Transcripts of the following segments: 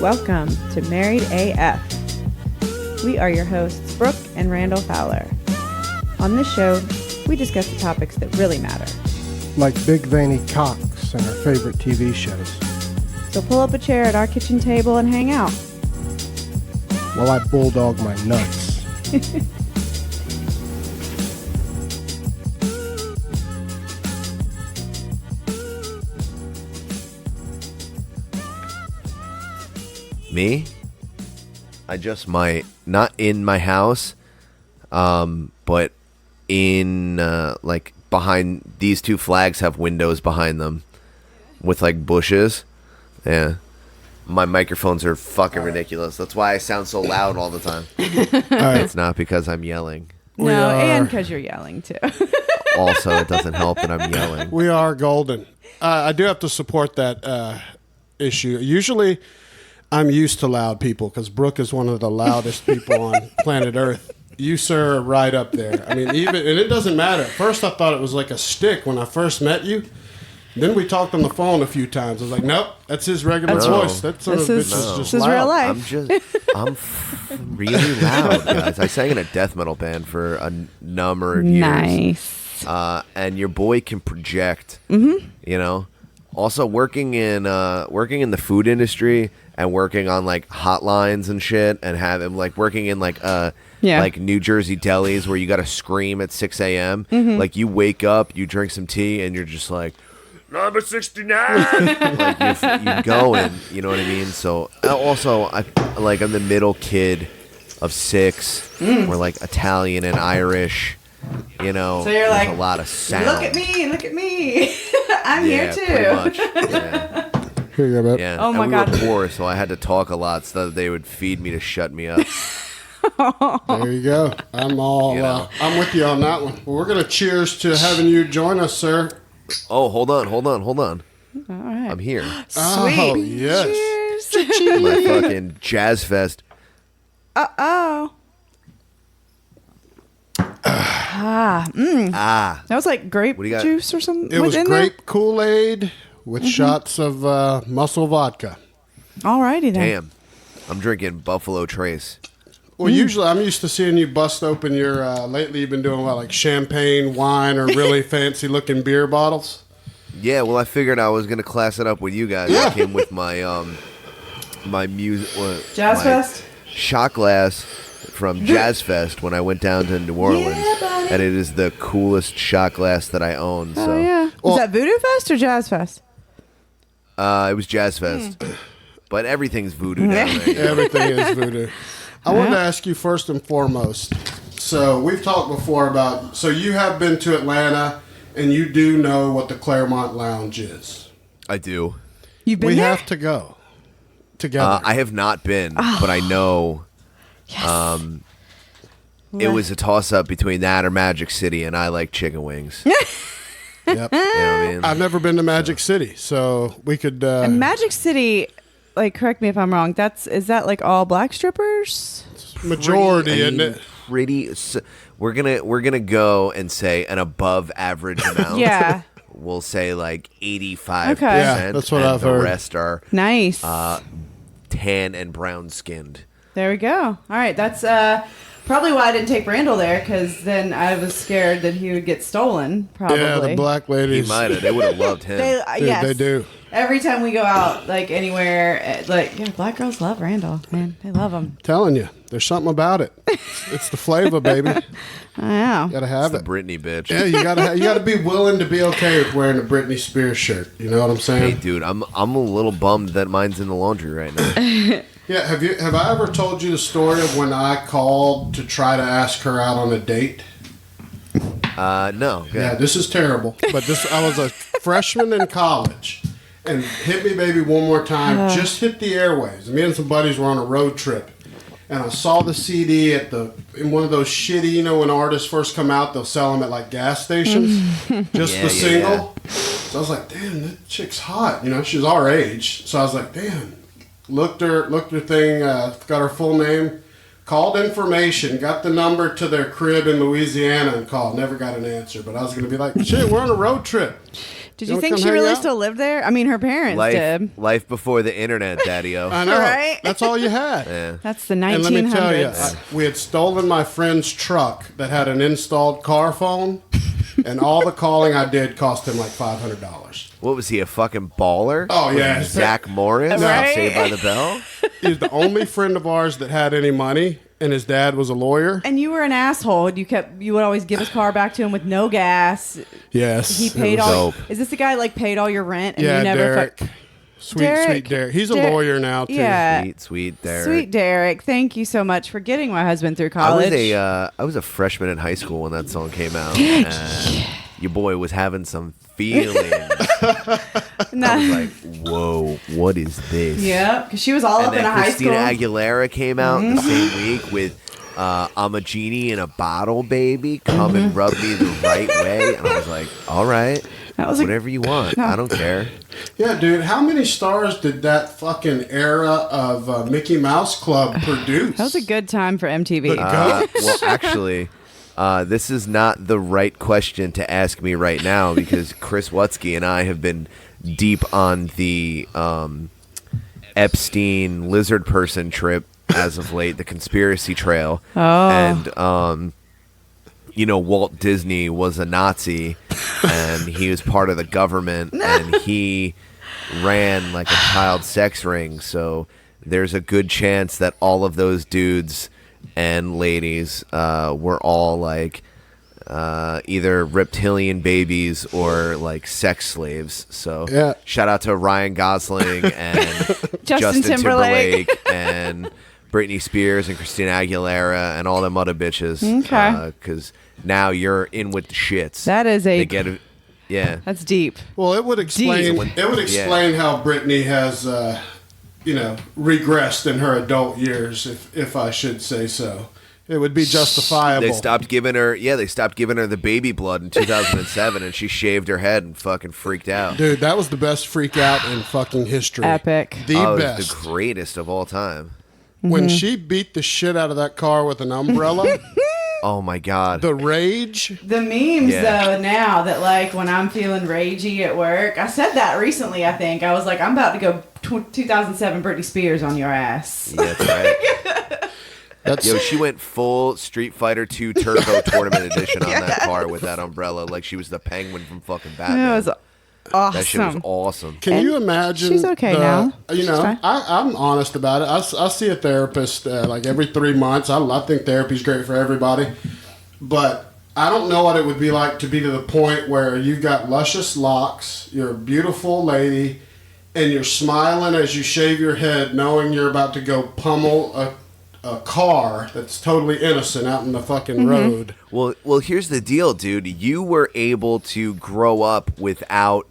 Welcome to Married AF. We are your hosts, Brooke and Randall Fowler. On this show, we discuss the topics that really matter. Like big veiny cocks and our favorite TV shows. So pull up a chair at our kitchen table and hang out. While I bulldog my nuts. Me? I just might. Not in my house, but in, like, behind, these two flags have windows behind them with, like, bushes. Yeah. My microphones are fucking ridiculous. That's why I sound so loud all the time. It's not because I'm yelling. No, and because you're yelling, too. Also, it doesn't help that I'm yelling. We are golden. I do have to support that issue. Usually, I'm used to loud people because Brooke is one of the loudest people on planet Earth. You, sir, are right up there. I mean, and it doesn't matter. At first, I thought it was like a stick when I first met you. Then we talked on the phone a few times. I was like, nope, that's his regular voice. That son of a bitch is just this loud. is real life. I'm really loud, guys. I sang in a death metal band for a number of years. Nice. And your boy can project, you know. Also, working in the food industry and working on like hotlines and shit, and having like working in like New Jersey delis where you got to scream at 6 a.m. Like you wake up, you drink some tea, and you're just like, number 69. Like you going, you know what I mean? So also, I'm the middle kid of 6. We're like Italian and Irish. You know, so you're like, a lot of sound. Look at me. I'm here too. Pretty much. Yeah. Here you go, babe. Yeah. Oh my and God. We were poor, so I had to talk a lot so that they would feed me to shut me up. There you go. I'm all. I'm with you on that one. Well, we're gonna cheers to having you join us, sir. Oh, hold on. All right. I'm here. Sweet. Oh yes. Cheers. My fucking jazz fest. Uh-oh. That was like grape What do you got? juice or something. It was in grape Kool-Aid with shots of muscle vodka. There? Alrighty then. Damn. I'm drinking Buffalo Trace. Well, usually I'm used to seeing you bust open your. Lately, you've been doing what, like champagne, wine, or really fancy-looking beer bottles. Yeah, well, I figured I was gonna class it up with you guys. I came with my my music Jazz Fest? shot glass from Jazz Fest when I went down to New Orleans, buddy. and it is the coolest shot glass that I own. Oh, So yeah. Well- Was that Voodoo Fest or Jazz Fest? it was Jazz Fest, but everything's voodoo down there. Everything is voodoo. I wanted to ask you first and foremost. So we've talked before about. So you have been to Atlanta, and you do know what the Claremont Lounge is. I do. You've been We there? have to go together. I have not been, but I know. Yes. It was a toss-up between that or Magic City, and I like chicken wings. Yep. You know what I mean? I've never been to Magic City, so we could. And Magic City, like, correct me if I'm wrong. Is that like all black strippers? majority, isn't it? We're gonna go and say an above average amount. Yeah. We'll say like 85%. Okay. Yeah, that's what and I've the heard. rest are Nice. tan and brown skinned. There we go. All right, that's probably why I didn't take Randall there, because then I was scared that he would get stolen. Probably. Yeah, the black He ladies. might have. They would have loved him. Dude, yes. they do. Every time we go out, like anywhere, black girls love Randall, man. They love him. Telling you, there's something about it. It's the flavor, baby. I know. Gotta have the it. Britney bitch. Yeah, you gotta be willing to be okay with wearing a Britney Spears shirt. You know what I'm Hey, saying? dude, I'm a little bummed that mine's in the laundry right now. Yeah. Have I ever told you the story of when I called to try to ask her out on a date? No. Good. Yeah, this is terrible. But I was a freshman in college, and Hit Me Baby One More Time just hit the airwaves. Me and some buddies were on a road trip, and I saw the CD in one of those shitty, you know, when artists first come out, they'll sell them at like gas stations, just the single. Yeah. So I was like, damn, that chick's hot. You know, she's our age. So I was like, damn. Looked her thing, got her full name, called information, got the number to their crib in Louisiana and called. Never got an answer, but I was going to be like, shit, we're on a road trip. Did you think she really still lived there? I mean, her parents did. Life before the internet, Daddy-o. I know. Right? That's all you had. Yeah. That's the 1900s. And let me tell you, we had stolen my friend's truck that had an installed car phone, and all the calling I did cost him like $500. What was he, a fucking baller? Oh, yeah. Zach Morris? Right? Saved by the Bell? He's the only friend of ours that had any money, and his dad was a lawyer. And you were an asshole. You would always give his car back to him with no gas. Yes. He paid was all. dope. Is this the guy like paid all your rent and Yeah, you never Derek. Sweet Derek. He's a lawyer now, too. Yeah. Sweet Derek. Sweet Derek. Thank you so much for getting my husband through college. I was a freshman in high school when that song came out. And your boy was having some feelings. I was like, whoa, what is this? Yeah, because she was all up in a high school. Christina Aguilera came out the same week with I'm a genie in a bottle, baby. Come and rub me the right way. And I was like, all right. Whatever you want. I don't care. Yeah, dude. How many stars did that fucking era of Mickey Mouse Club produce? That was a good time for MTV. Well, actually, this is not the right question to ask me right now because Chris Wutsky and I have been deep on the Epstein lizard person trip as of late, the conspiracy trail. Oh. And, Walt Disney was a Nazi and he was part of the government and he ran like a child sex ring. So there's a good chance that all of those dudes and ladies were all like either reptilian babies or like sex slaves. So Yeah. shout out to Ryan Gosling and Justin Timberlake. and Britney Spears and Christina Aguilera and all them other bitches. Okay. Because now you're in with the shits. That is They get it. Yeah. That's deep. Well, it would explain. Deep. It would explain how Britney has, regressed in her adult years, if I should say so. It would be justifiable. They stopped giving her. Yeah, they stopped giving her the baby blood in 2007, and she shaved her head and fucking freaked out. Dude, that was the best freak out in fucking history. Epic. The It was best. the greatest of all time. When she beat the shit out of that car with an umbrella, Oh my god. the rage. The memes, Yeah. though, now that, like, when I'm feeling ragey at work, I said that recently, I think. I was like, I'm about to go 2007 Britney Spears on your ass. Yeah, that's right. Yo, she went full Street Fighter 2 Turbo Tournament Edition on that car with that umbrella, like she was the Penguin from fucking Batman. It was awesome. That shit was awesome. Can you imagine? she's okay now. She's fine. I'm honest about it. I see a therapist like every 3 months. I think therapy's great for everybody. But I don't know what it would be like to be to the point where you've got luscious locks, you're a beautiful lady, and you're smiling as you shave your head knowing you're about to go pummel a car that's totally innocent out in the fucking road. Well, here's the deal, dude. You were able to grow up without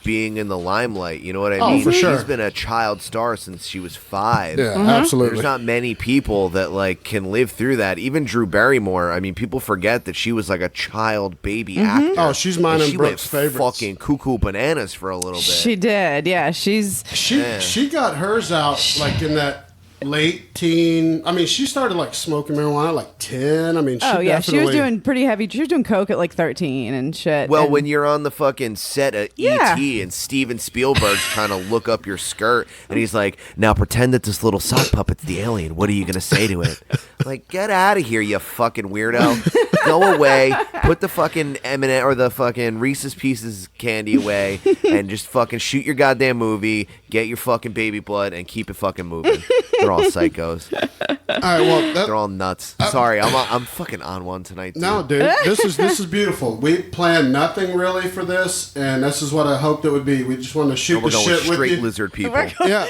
being in the limelight. You know what I mean? For sure. She's been a child star since she was 5. Yeah, absolutely. There's not many people that like can live through that. Even Drew Barrymore. I mean, people forget that she was like a child baby actor. Oh, she's mine and she Brooke's went favorites. fucking cuckoo bananas for a little bit. She did, yeah. She got hers out like in that late teen. I mean, she started like smoking marijuana at like 10. I mean, she she was definitely- doing pretty heavy. She was doing coke at like 13 and shit. Well, and when you're on the fucking set of Yeah. E.T. and Steven Spielberg's trying to look up your skirt, and he's like, now pretend that this little sock puppet's the alien. What are you going to say to it? Like, get out of here, you fucking weirdo. Go away. Put the fucking M&M or the fucking Reese's Pieces candy away and just fucking shoot your goddamn movie, get your fucking baby blood, and keep it fucking moving. They're all psychos. All right, well, They're all nuts. Sorry, I'm fucking on one tonight, dude. no, dude, this is beautiful. We planned nothing really for this, and this is what I hoped it would be. We just wanted to shoot We're the going shit with straight you. lizard people. Yeah,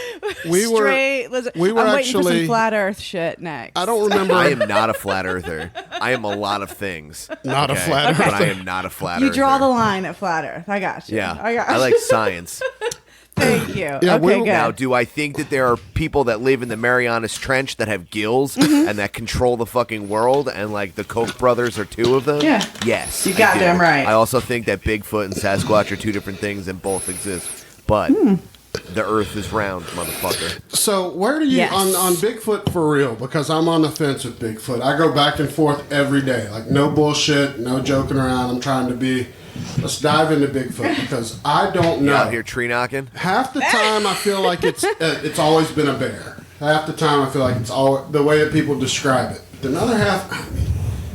we were. straight. Listen, we were I'm waiting for actually- some flat Earth shit next. I don't remember. I am not a flat earther. I am a lot of things. Not a flat But I earther. am not a flat earther. You draw the line at flat Earth. I got you. Yeah. I got I like science. Thank you. Yeah, okay, good. Now, do I think that there are people that live in the Marianas Trench that have gills Mm-hmm. and that control the fucking world and like the Koch brothers are 2 of them? Yeah. Yes. You I goddamn do. right. I also think that Bigfoot and Sasquatch are 2 different things and both exist. But the Earth is round, motherfucker. So where do you Yes. on Bigfoot for real? Because I'm on the fence with Bigfoot. I go back and forth every day. Like no bullshit, no joking around. I'm trying to be. Let's dive into Bigfoot because I don't know. You out here tree knocking? Half the time I feel like it's always been a bear. Half the time I feel like it's all the way that people describe it. The other half, I mean,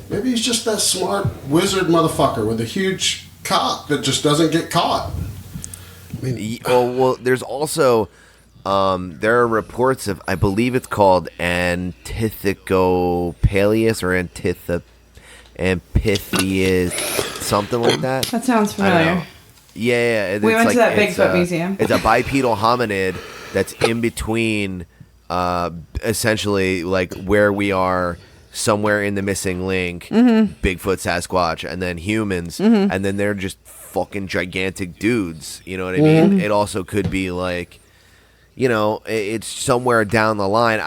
maybe he's just that smart wizard motherfucker with a huge cock that just doesn't get caught. I mean, Well, there's also there are reports of, I believe it's called Antithecopaleus or Amphitheus, something like that. That sounds I don't familiar. know. Yeah. We went to that Bigfoot museum. It's a bipedal hominid that's in between, essentially, like where we are, somewhere in the missing link, Bigfoot, Sasquatch, and then humans, and then they're just fucking gigantic dudes. You know what I mean? It also could be like, it's somewhere down the line.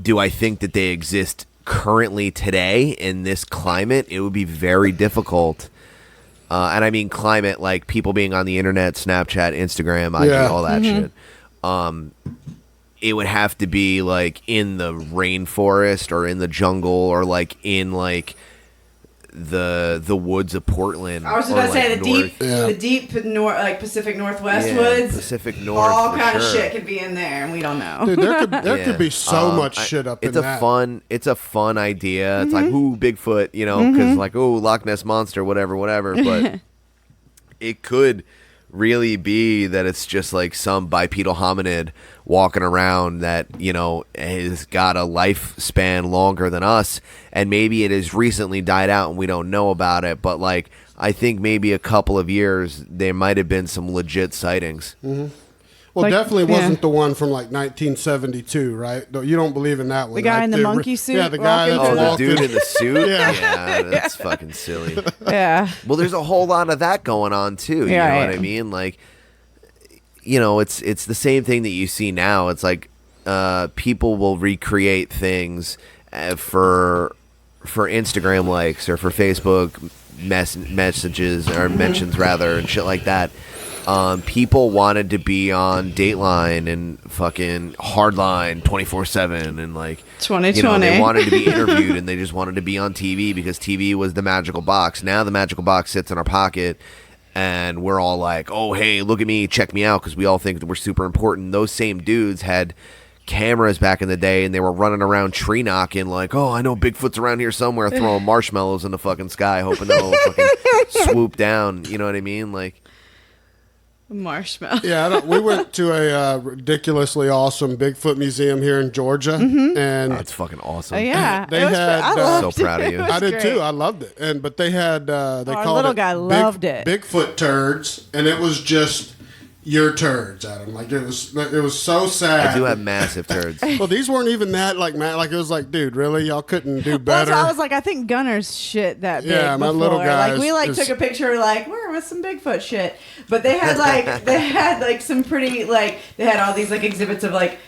Do I think that they exist currently today in this climate? It would be very difficult. And I mean climate, like people being on the internet, Snapchat, Instagram, IG, all that shit. It would have to be like in the rainforest or in the jungle or like in like the woods of Portland. I was about to say the deep like Pacific Northwest woods. Pacific North. All for kind sure. of shit could be in there, and we don't know. dude, there could be so much shit up in that. It's a fun idea. It's like, ooh, Bigfoot, because like, ooh, Loch Ness Monster, whatever. But it could really be that it's just like some bipedal hominid walking around that, has got a lifespan longer than us, and maybe it has recently died out and we don't know about it, but like I think maybe a couple of years there might have been some legit sightings. Well, Like, definitely yeah. wasn't the one from like 1972, right? You don't believe in that one. The guy right? in the monkey suit Yeah, the guy walking that's through The walking. dude in the suit? Yeah. That's fucking silly. Yeah. Well, there's a whole lot of that going on too. You Yeah, know right. what I mean? Like, it's the same thing that you see now. It's like people will recreate things for Instagram likes or for Facebook messages or mentions rather and shit like that. People wanted to be on Dateline and fucking Hardline 24/7 and like 2020. they wanted to be interviewed and they just wanted to be on TV because TV was the magical box. Now the magical box sits in our pocket and we're all like, oh, hey, look at me, check me out, because we all think that we're super important. Those same dudes had cameras back in the day and they were running around tree knocking like, oh, I know Bigfoot's around here somewhere, throwing marshmallows in the fucking sky hoping they'll fucking swoop down. You know what I mean? Like, Marshmallow. Yeah, we went to a ridiculously awesome Bigfoot museum here in Georgia, and that's fucking awesome. Oh, yeah. They It was had, I so loved proud it. of you. It was I did great. too. I loved it. But they had they Our called little it guy loved it. Bigfoot turds, and it was just your turds, Adam. Like it was so sad. I do have massive turds. Well, these weren't even that like it was like, dude, really, y'all couldn't do better. Well, I was like, I think Gunner's shit that big. Yeah, my before. little guy Like we is- took a picture, like we're with some Bigfoot shit. But they had like some pretty like they had all these like exhibits of like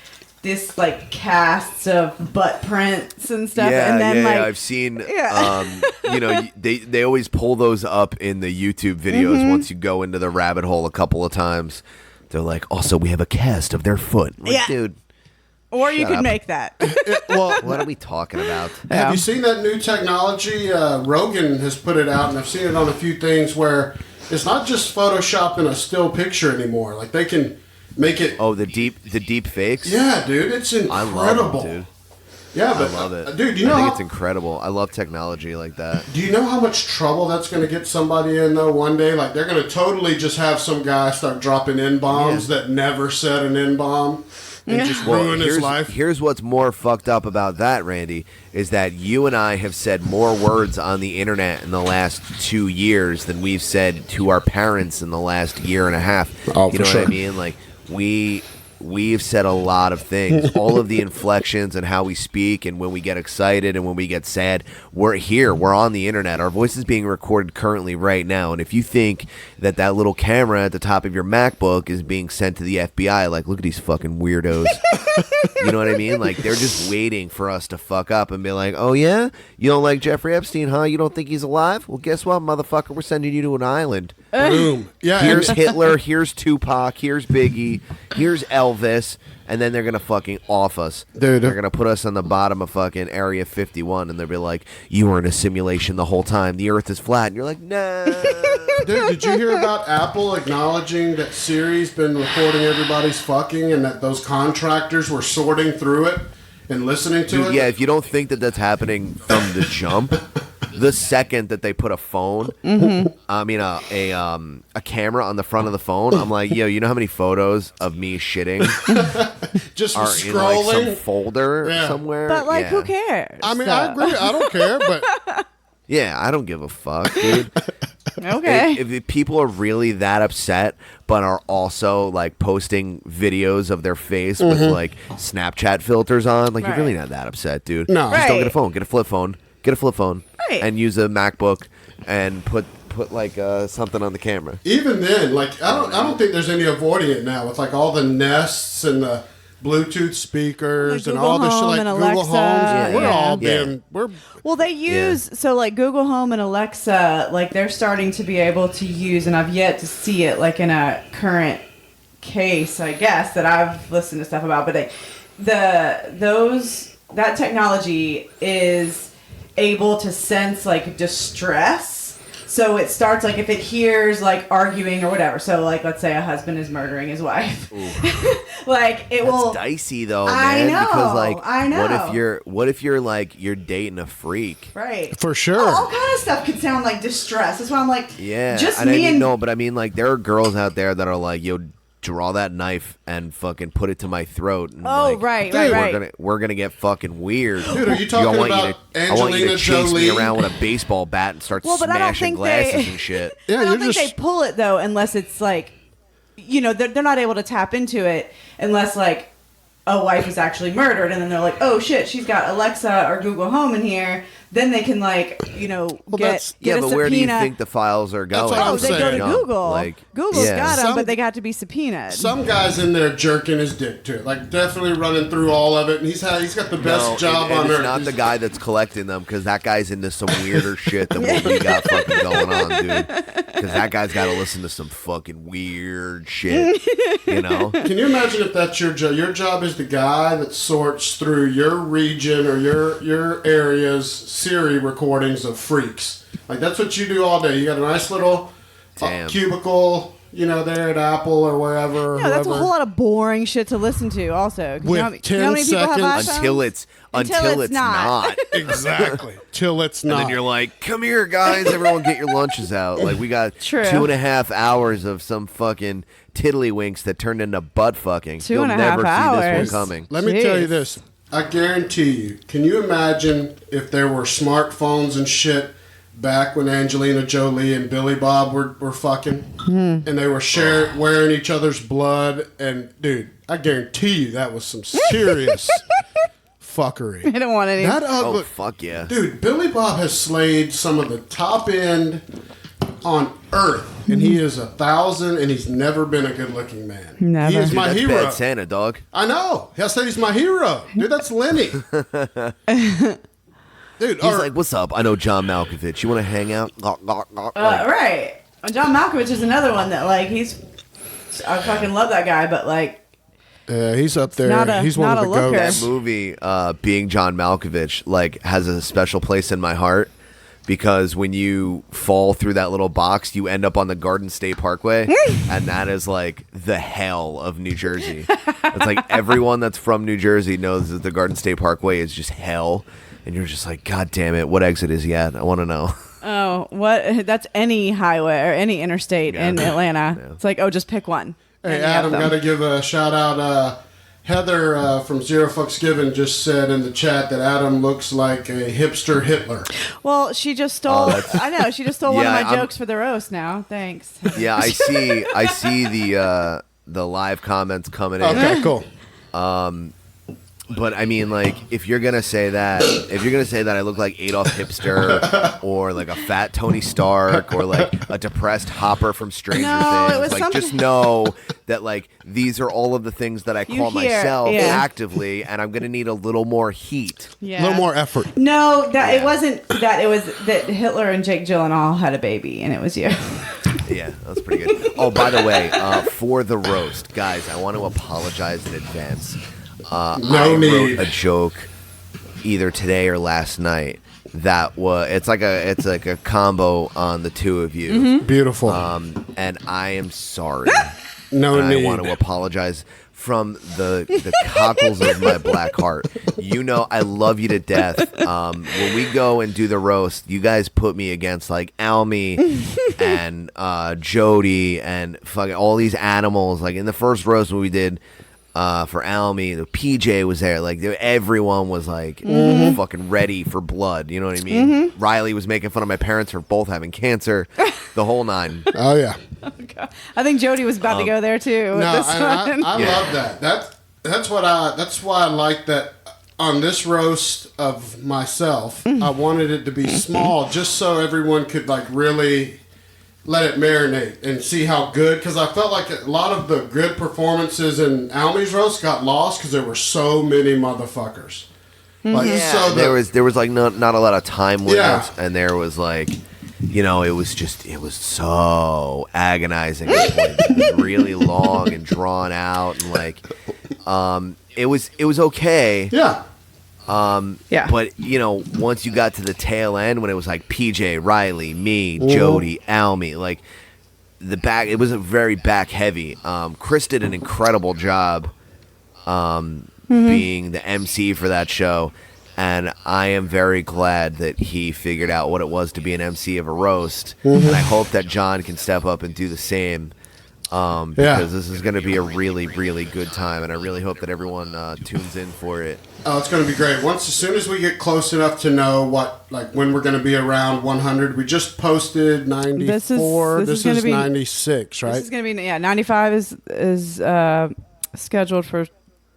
this like casts of butt prints and stuff. And then like I've seen. Yeah. They always pull those up in the YouTube videos once you go into the rabbit hole a couple of times. They're like, also, we have a cast of their foot. Like, Yeah. dude, or you shut could up. make that. Well, what are we talking about? have you seen that new technology? Rogan has put it out, and I've seen it on a few things where it's not just photoshopping a still picture anymore. Like they can make it. Oh, the deep fakes? Yeah, dude, it's I incredible. love them, dude. Yeah, I but love it. dude, you know I think how, it's incredible. I love technology like that. do you know how much trouble that's going to get somebody in though? One day, like they're going to totally just have some guy start dropping N bombs that never said an N bomb and just ruin his life. Here's what's more fucked up about that, Randy, is that you and I have said more words on the internet in the last 2 years than we've said to our parents in the last year and a half. Oh, you for know sure. what I mean? Like we've said a lot of things. All of the inflections and how we speak and when we get excited and when we get sad, we're here. We're on the internet. Our voice is being recorded currently right now. And if you think that that little camera at the top of your MacBook is being sent to the FBI, like, look at these fucking weirdos. You know what I mean? Like, they're just waiting for us to fuck up and be like, oh, yeah? You don't like Jeffrey Epstein, huh? You don't think he's alive? Well, guess what, motherfucker? We're sending you to an island. Boom. Yeah. Here's Hitler, here's Tupac, here's Biggie, here's Elvis, and then they're going to fucking off us. Dude. They're going to put us on the bottom of fucking Area 51, and they'll be like, you were in a simulation the whole time. The Earth is flat. And you're like, nah. Dude, did you hear about Apple acknowledging that Siri's been recording everybody's fucking and that those contractors were sorting through it and listening to it? Yeah, if you don't think that that's happening from the jump, the second that they put a phone, I mean a camera on the front of the phone, I'm like, yo, you know how many photos of me shitting Just are in like scrolling. some folder somewhere? But like, Yeah. who cares? I mean, I agree. I don't care, but Yeah, I don't give a fuck, dude. Okay. If people are really that upset, but are also like posting videos of their face with like Snapchat filters on, like Right. you're really not that upset, dude. No. Just don't get a Right. phone. Get a flip phone. Get a flip phone. Right. And use a MacBook and put like something on the camera. even then, like I don't think there's any avoiding it now with like all the Nests and the Bluetooth speakers Like and all this shit, Google like Home and Google Alexa. Homes. We're Yeah. all Yeah. being we're Well, they use so like Google Home and Alexa, like they're starting to be able to use, and I've yet to see it like in a current case, I guess, that I've listened to stuff about. But that technology is able to sense like distress. So it starts like if it hears like arguing or whatever. So like let's say a husband is murdering his wife, like it That's will. dicey though, I man. know, Because like, I know. what if you're like you're dating a freak? Right. for sure. All kind of stuff could sound like distress. That's why I'm like, Yeah, just and me I mean, and no, but I mean like there are girls out there that are like, yo, draw that knife and fucking put it to my throat. And Oh, like, right, Dude, right. We're gonna get fucking weird. Dude, are you talking I want about you to, I want you to Angelina chase me Jolie? around with a baseball bat and start Well, but I don't smashing think glasses they- and shit. Yeah, I don't you're think just they pull it though, unless it's like, you know, they're not able to tap into it unless like a wife is actually murdered, and then they're like, oh shit, she's got Alexa or Google Home in here. Then they can like, you know, that's- get Yeah, a but subpoena. where do you think the files are going? what I'm Oh, they go to saying. Google. Like, Google's yeah. got them, Some- but they got to be subpoenaed. some guy's in there jerking his dick to it, like definitely running through all of it, and he's got the best No, job and on it's earth. not the guy that's collecting them, because that guy's into some weirder shit than what we got fucking going on, dude. Because that guy's got to listen to some fucking weird shit, you know? Can you imagine if that's your job? Your job is the guy that sorts through your region or your area's Siri recordings of freaks. Like that's what you do all day. You got a nice little Damn. cubicle, you know, there at Apple or wherever. No, that's a whoever. whole lot of boring shit to listen to. Also, 'Cause With you know how 10 many people have seconds- iPhones? Until it's not. Exactly. Till it's And not. then you're like, come here, guys. Everyone get your lunches out. Like, we got True. 2.5 hours of some fucking tiddlywinks that turned into butt fucking. Two You'll and a half never see hours. this one coming. Let me tell you Jeez. this. I guarantee you. Can you imagine if there were smartphones and shit back when Angelina Jolie and Billy Bob were fucking, and they were wearing each other's blood? And dude, I guarantee you that was some serious fuckery. I don't want any. That Oh, look, fuck yeah. dude, Billy Bob has slayed some of the top end on earth, and he is 1,000, and he's never been a good looking man. Never. He is Dude, my That's hero. Bad Santa, dog. I know. I said he's my hero. Dude, that's Lenny. Dude, He's like, what's up? I know John Malkovich. You want to hang out? Like, Right. John Malkovich is another one that like I fucking love that guy, but like he's up there. not He's one a of the looker. goats. that movie, being John Malkovich, like, has a special place in my heart. Because when you fall through that little box, you end up on the Garden State Parkway, and that is like the hell of New Jersey. It's like everyone that's from New Jersey knows that the Garden State Parkway is just hell, and you're just like, God damn it, what exit is he at? I want to know. Oh, what? That's any highway or any interstate in Atlanta. Yeah. It's like, oh, just pick one. Hey, And you have Adam, them. got to give a shout out. Heather from Zero Fucks Given just said in the chat that Adam looks like a hipster Hitler. Well, she just stole. that's- I know she just stole one of Yeah, my I'm- jokes for the roast. Now, thanks. Yeah, I see the the live comments coming in. Okay, cool. But I mean, like, if you're gonna say that I look like Adolf Hipster or like a fat Tony Stark or like a depressed Hopper from Stranger Things, like, just know that like these are all of the things that I call myself actively, and I'm gonna need a little more heat, a little more effort. No, it wasn't that. It was that Hitler and Jake Gyllenhaal had a baby, and it was you. Yeah, that's pretty good. Oh, by the way, for the roast, guys, I want to apologize in advance. I wrote a joke either today or last night that it's like a combo on the two of you. Mm-hmm. Beautiful. And I am sorry. I want to apologize from the cockles of my black heart. You know, I love you to death. When we go and do the roast, you guys put me against like Almy and Jody and fucking all these animals. Like in the first roast when we did for Almy, the PJ was there. Like everyone was like fucking ready for blood. You know what I mean? Mm-hmm. Riley was making fun of my parents for both having cancer. The whole nine. Oh yeah. Oh, God. I think Jody was about to go there too. No, I love that. That's why I like that. On this roast of myself, I wanted it to be small, just so everyone could like really let it marinate and see how good. Because I felt like a lot of the good performances in Almy's roast got lost because there were so many motherfuckers. Like, so there was like not a lot of time limits, and there was like, you know, it was so agonizing at points. It was really long and drawn out, and like, it was okay. Yeah. But you know, once you got to the tail end, when it was like PJ, Riley, me, Jody, Almy, like it was a very back heavy. Chris did an incredible job being the MC for that show, and I am very glad that he figured out what it was to be an MC of a roast, and I hope that John can step up and do the same. Because this is going to be a really, really good time, and I really hope that everyone tunes in for it. Oh, it's going to be great. As soon as we get close enough to know when we're going to be around 100, we just posted 94. This is 96, right? This is going to be 95 is scheduled for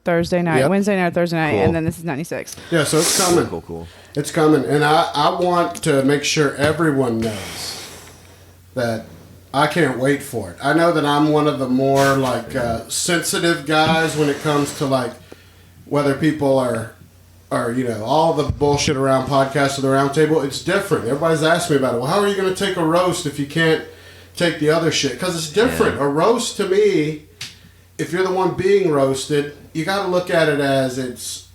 Thursday night, Wednesday night, or Thursday night, and then this is 96. Yeah, so it's coming. Cool. It's coming, and I want to make sure everyone knows that I can't wait for it. I know that I'm one of the more like sensitive guys when it comes to like whether people are you know, all the bullshit around podcasts or the round table. It's different. Everybody's asking me about it. Well, how are you going to take a roast if you can't take the other shit? Because it's different. A roast to me, if you're the one being roasted, you got to look at it as it's,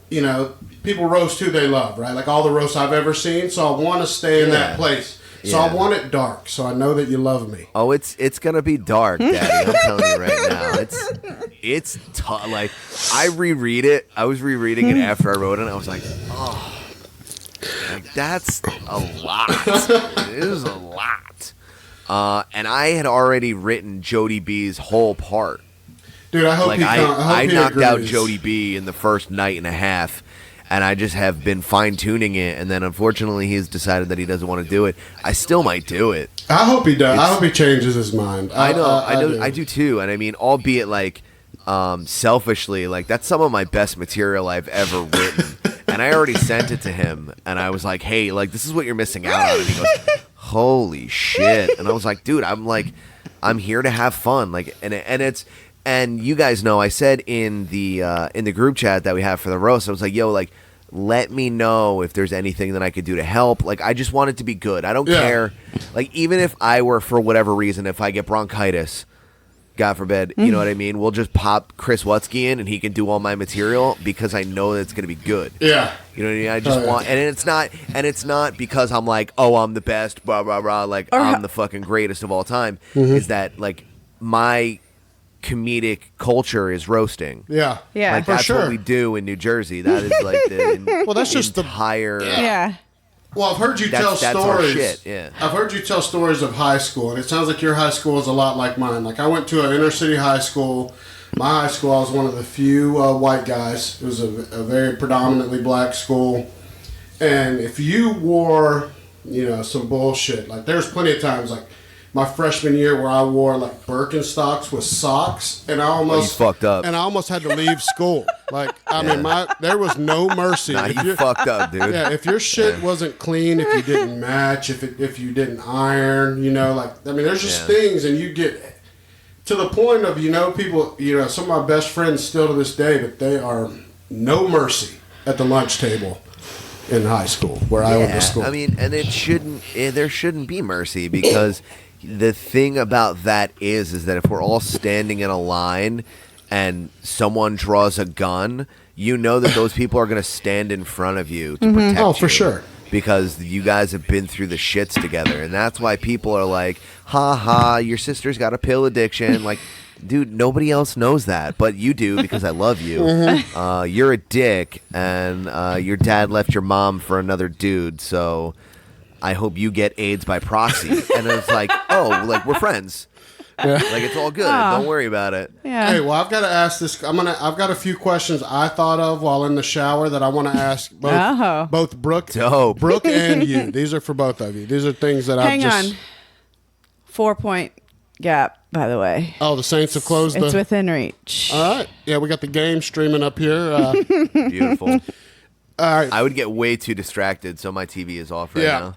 you know, people roast who they love, right? Like all the roasts I've ever seen. So I want to stay in that place. So I want it dark, so I know that you love me. Oh, it's gonna be dark, Daddy. I'm telling you right now. It's tough. Like I reread it. I was rereading it after I wrote it. And I was like, oh, like that's a lot. It is a lot. And I had already written Jody B's whole part. Dude, I hope like I knocked out Jody B in the first night and a half. And I just have been fine-tuning it, and then unfortunately he's decided that he doesn't want to do it. I still might do it. I hope he does. I hope he changes his mind. I know, I do too. And I mean, albeit like selfishly, like that's some of my best material I've ever written. And I already sent it to him, and I was like, "Hey, like this is what you're missing out on." And he goes, "Holy shit!" And I was like, "Dude, I'm here to have fun." Like, and you guys know, I said in the group chat that we have for the roast, I was like, "Yo, like, let me know if there's anything that I could do to help." Like, I just want it to be good. I don't care. Like, even if I were, for whatever reason, if I get bronchitis, God forbid, you know what I mean? We'll just pop Chris Wutzke in, and he can do all my material because I know that it's going to be good. Yeah. You know what I mean? I just want, and it's not because I'm like, oh, I'm the best, blah blah blah, like I'm the fucking greatest of all time. Is that like my comedic culture is roasting? Yeah. Like for that's sure. what we do in New Jersey. That is like the well, that's just entire. Well, I've heard you tell that's stories. Our shit, yeah. I've heard you tell stories of high school, and it sounds like your high school is a lot like mine. Like I went to an inner city high school. My high school, I was one of the few white guys. It was a very predominantly black school, and if you wore, you know, some bullshit, like there's plenty of times like my freshman year where I wore like Birkenstocks with socks, and I almost you fucked up. and I almost had to leave school. Like, I mean, there was no mercy. Nah, you fucked up, dude. Yeah, if your shit wasn't clean, if you didn't match, if you didn't iron, like, I mean, there's just things, and you get to the point of, people, some of my best friends still to this day, but they are no mercy at the lunch table in high school where I went to school. I mean, and there shouldn't be mercy, because the thing about that is that if we're all standing in a line and someone draws a gun, you know that those people are going to stand in front of you to protect you. Oh, for sure. Because you guys have been through the shits together. And that's why people are like, ha ha, your sister's got a pill addiction. Like, dude, nobody else knows that, but you do, because I love you. You're a dick, and your dad left your mom for another dude, so I hope you get AIDS by proxy. And it's like, oh, like, we're friends. Yeah. Like, it's all good. Don't worry about it. Yeah. Hey, well, I've got to ask this. I've got a few questions I thought of while in the shower that I want to ask both Brooke and you. These are for both of you. These are things that I've just... Hang on. 4-point gap, by the way. Oh, the Saints have closed It's within reach. All right. Yeah, we got the game streaming up here. Beautiful. All right. I would get way too distracted, so my TV is off right now.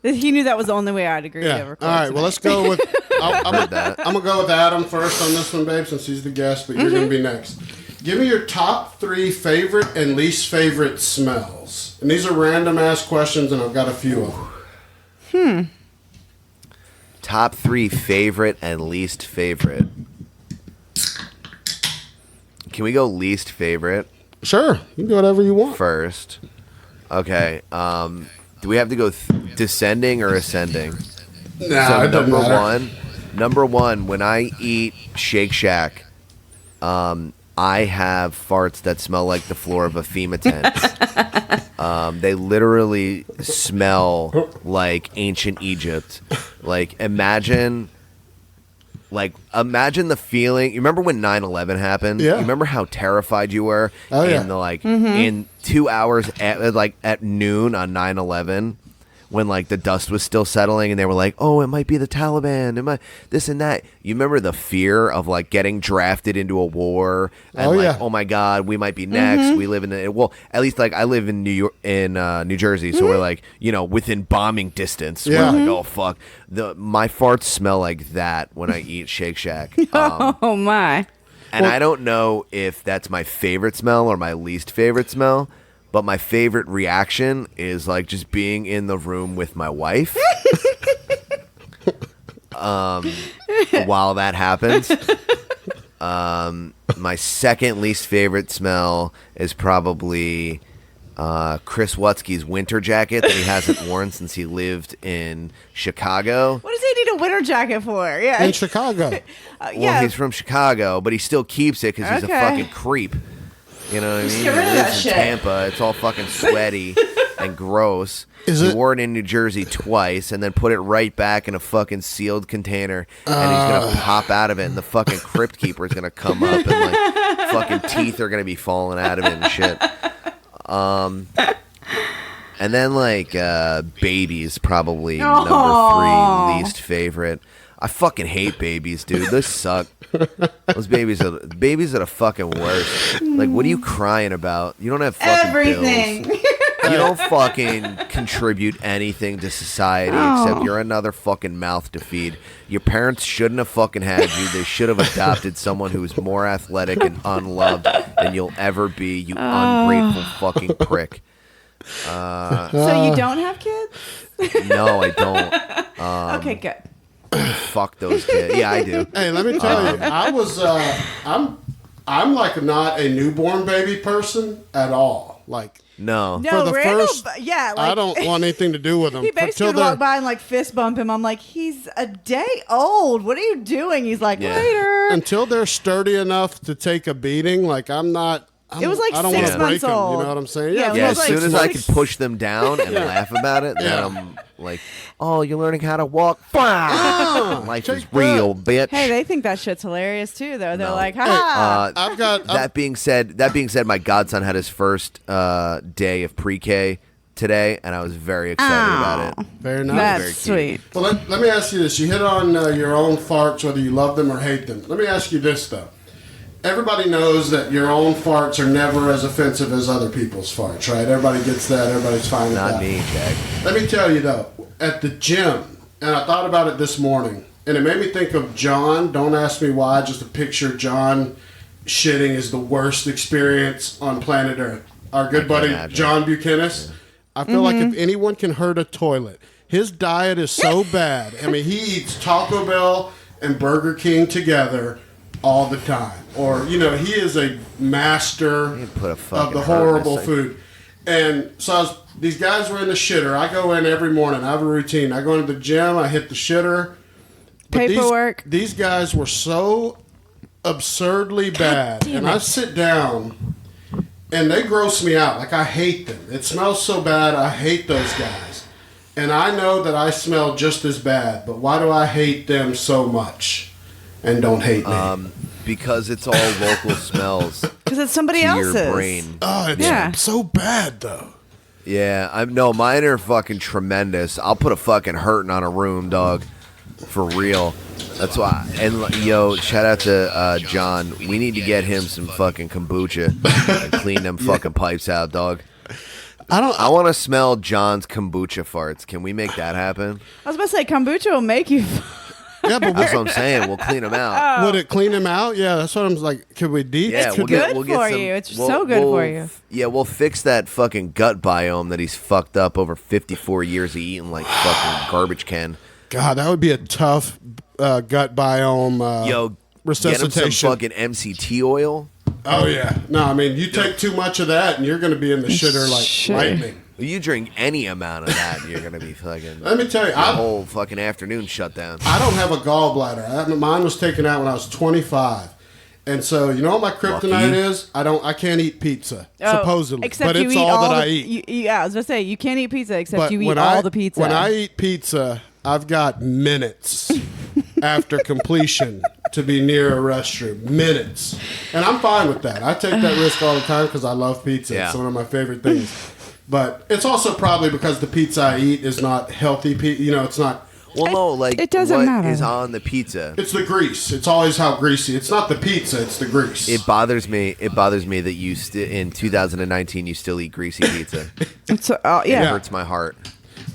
He knew that was the only way I'd agree to record All right, tonight. well, let's go with... I'm going to go with Adam first on this one, babe, since he's the guest, but you're going to be next. Give me your top 3 favorite and least favorite smells. And these are random-ass questions, and I've got a few of them. Top 3 favorite and least favorite. Can we go least favorite? Sure. You can do whatever you want. First. Okay. Do we have to go descending or ascending? Nah, so it doesn't matter. Number one, when I eat Shake Shack, I have farts that smell like the floor of a FEMA tent. They literally smell like ancient Egypt. Like, imagine the feeling. You remember when 9/11 happened? Yeah. You remember how terrified you were in the in 2 hours at noon on 9/11, when like the dust was still settling and they were like, oh, it might be the Taliban, it might this and that. You remember the fear of like getting drafted into a war and oh my God, we might be next. We live in at least like I live in New Jersey, so we're like, within bombing distance. Yeah. We're like, oh fuck. My farts smell like that when I eat Shake Shack. Oh my. And I don't know if that's my favorite smell or my least favorite smell. But my favorite reaction is like just being in the room with my wife while that happens. My second least favorite smell is probably Chris Wutzke's winter jacket that he hasn't worn since he lived in Chicago. What does he need a winter jacket for? Yeah. In Chicago. Well, he's from Chicago, but he still keeps it because he's a fucking creep. You know what I mean? Get rid of He that lives in shit. Tampa. It's all fucking sweaty and gross. He wore it in New Jersey twice and then put it right back in a fucking sealed container. And he's going to pop out of it, and the fucking crypt keeper is going to come up, and like fucking teeth are going to be falling out of it and shit. And then like babies, probably number 3 least favorite. I fucking hate babies, dude. They suck. Those babies are the fucking worst. Like, what are you crying about? You don't have fucking everything. bills. You don't fucking contribute anything to society except you're another fucking mouth to feed. Your parents shouldn't have fucking had you. They should have adopted someone who is more athletic and unloved than you'll ever be, you ungrateful fucking prick. So you don't have kids? No, I don't. Okay, good. Fuck those kids. Yeah, I do. Hey, let me tell you, I was, I'm like not a newborn baby person at all. Like, No. for the Randall, first, like, I don't want anything to do with them. He basically would walk by and like fist bump him. I'm like, he's a day old. What are you doing? He's like, later. Until they're sturdy enough to take a beating, like it was like I don't 6 want to break months them. old. You know what I'm saying? Yeah, Yeah, was as like soon as I six- can push them down and laugh about it, then I'm like, oh, you're learning how to walk? Life is real, bitch. Hey, they think that shit's hilarious too, though. They're No. like, ha. I've got that being said, my godson had his first day of pre-K today, and I was very excited about it. Very nice. That's Very sweet. Well, let me ask you this. You hit on your own farts, whether you love them or hate them. Let me ask you this, though. Everybody knows that your own farts are never as offensive as other people's farts, right? Everybody gets that. Everybody's fine with that. Not me, Jack. Let me tell you, though, at the gym, and I thought about it this morning, and it made me think of John. Don't ask me why, just a picture of John shitting is the worst experience on planet Earth. Our good buddy, imagine. John Buchanan. I feel like if anyone can hurt a toilet, his diet is so bad. I mean, he eats Taco Bell and Burger King together all the time. Or, he is a master Put a of fucking the hurt in horrible this food. And so these guys were in the shitter. I go in every morning. I have a routine. I go into the gym. I hit the shitter. But Paperwork. These guys were so absurdly bad. damn And I it. sit down, and they gross me out. Like, I hate them. It smells so bad. I hate those guys. And I know that I smell just as bad. But why do I hate them so much and don't hate me? Because it's all local smells to Because it's somebody your else's. brain. Oh, it's Yeah. so bad, though. Yeah, mine are fucking tremendous. I'll put a fucking hurting on a room, dog, for real. That's why. And shout out to John. We need to get him some fucking kombucha and clean them fucking pipes out, dog. I want to smell John's kombucha farts. Can we make that happen? I was about to say, kombucha will make you. Yeah, but That's what I'm saying. We'll clean them out. would it clean him out? Yeah, that's what I'm like. Could we deep? Yeah, It's we'll good get for some, you. It's so good for you. Yeah, we'll fix that fucking gut biome that he's fucked up over 54 years of eating like fucking garbage can. God, that would be a tough gut biome Yo, get him resuscitation. some fucking MCT oil. Oh yeah, no, I mean you take too much of that, and you're going to be in the shitter like Sure. lightning. You drink any amount of that, you're gonna be fucking. Let me tell you, the I whole fucking afternoon shut down. don't have a gallbladder. Mine was taken out when I was 25, and so you know what my kryptonite Lucky. is? I can't eat pizza Oh, supposedly, except but you it's eat all that the- I eat. yeah, I was going to say, you can't eat pizza except But you eat when all the pizza. When I eat pizza, I've got minutes after completion to be near a restroom. Minutes. And I'm fine with that. I take that risk all the time because I love pizza. Yeah. It's one of my favorite things. But it's also probably because the pizza I eat is not healthy pizza. It's not... Well, no, like it doesn't what matter. is on the pizza? It's the grease. It's always how greasy. It's not the pizza. It's the grease. It bothers me. It bothers me that you in 2019 you still eat greasy pizza. It's, It yeah. hurts my heart.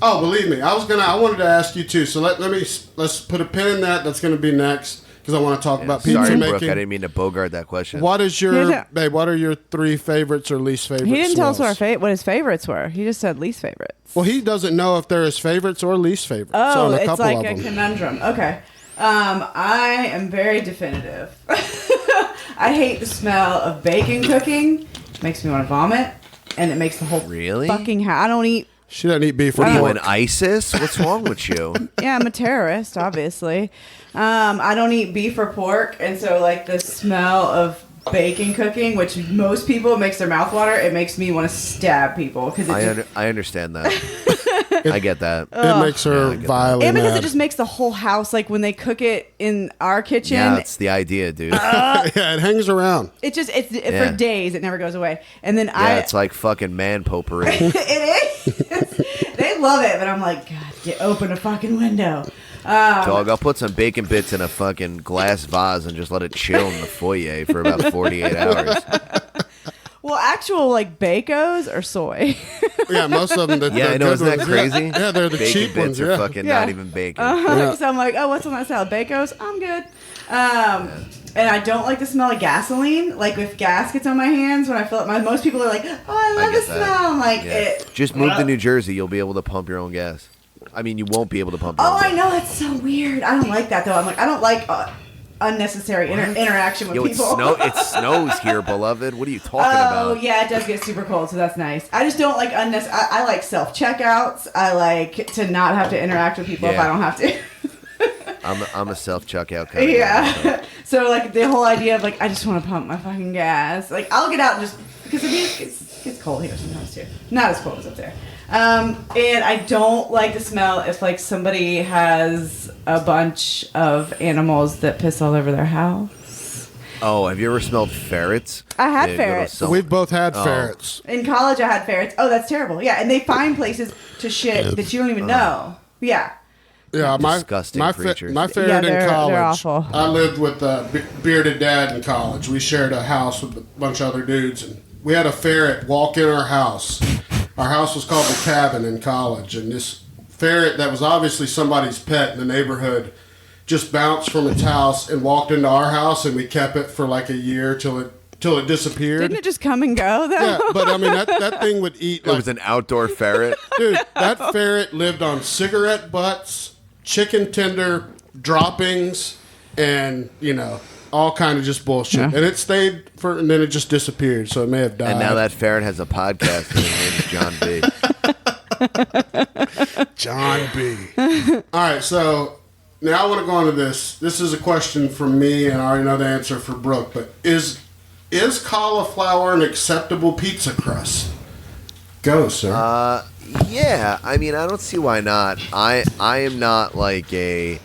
Oh, believe me. I wanted to ask you too. So let's put a pin in that. That's going to be next because I want to talk about pizza Sorry, making. Brooke. I didn't mean to bogart that question. What is Yeah. babe? What are your 3 favorites or least favorites? He didn't tell us smells? what his favorites were. He just said least favorites. Well, he doesn't know if they're his favorites or least favorites. Oh, on a it's couple like of a them. conundrum. Okay. I am very definitive. I hate the smell of bacon cooking. It makes me want to vomit. And it makes the whole Really? fucking house. I don't eat. She doesn't eat beef or What are you pork. in ISIS? What's wrong with you? Yeah, I'm a terrorist, obviously. I don't eat beef or pork. And so, like, the smell of bacon cooking, which most people makes their mouth water, it makes me want to stab people. Because I understand that. I get that. It makes her I get that. vilely and because mad. it just makes the whole house, like when they cook it in our kitchen, Yeah, that's the idea, dude. yeah, it hangs around. it's Yeah. for days. It never goes away. And then Yeah, it's like fucking man potpourri. it is. They love it, but I'm like, God, open a fucking window. Dog, I'll put some bacon bits in a fucking glass vase and just let it chill in the foyer for about 48 hours. Well, actual like Bacos or soy. Yeah, most of them. Yeah, I know. Isn't that ones, crazy? Yeah, they're the Bacon cheap bits ones. are Yeah. fucking Yeah. not even bacon. Yeah. So I'm like, oh, what's on that salad? Bacos? I'm good. And I don't like the smell of gasoline. Like if gas gets on my hands when I fill up most people are like, oh, I love the get that. smell. I'm like, Yeah. it. Just move to New Jersey. You'll be able to pump your own gas. I mean, you won't be able to pump your Oh, own I gas. know. That's so weird. I don't like that though. I'm like, I don't like unnecessary interaction with Yo, people. it snows here, beloved. What are you talking Oh about? yeah, it does get super cold, so that's nice. I just don't like unnecessary. I like self checkouts. I like to not have to interact with people if Yeah. I don't have to. I'm a self-checkout kind of guy, so. Yeah. So like the whole idea of like I just want to pump my fucking gas. Like I'll get out and just because it gets cold here sometimes too. Not as cold as up there. And I don't like the smell if like somebody has a bunch of animals that piss all over their house. Oh, have you ever smelled ferrets? I had Yeah, ferrets. We've both had ferrets. In college, I had ferrets. Oh, that's terrible. Yeah, and they find places to shit that you don't even know. Yeah. Yeah, Disgusting creatures. my ferret Yeah, in college. they're awful. I lived with a bearded dad in college. We shared a house with a bunch of other dudes, and we had a ferret walk in our house. Our house was called the Cabin in college, and this ferret that was obviously somebody's pet in the neighborhood just bounced from its house and walked into our house, and we kept it for like a year till it disappeared. Didn't it just come and go, though? Yeah, but I mean that thing would eat. It was an outdoor ferret. Dude, that ferret lived on cigarette butts, chicken tender droppings, and all kind of just bullshit. Yeah. And it stayed and then it just disappeared. So it may have died. And now that ferret has a podcast. And his name is John B. John B. All right, so now I want to go on to this. This is a question from me, and I already know the answer for Brooke. But is cauliflower an acceptable pizza crust? Go, sir. Yeah. I mean, I don't see why not. I am not like a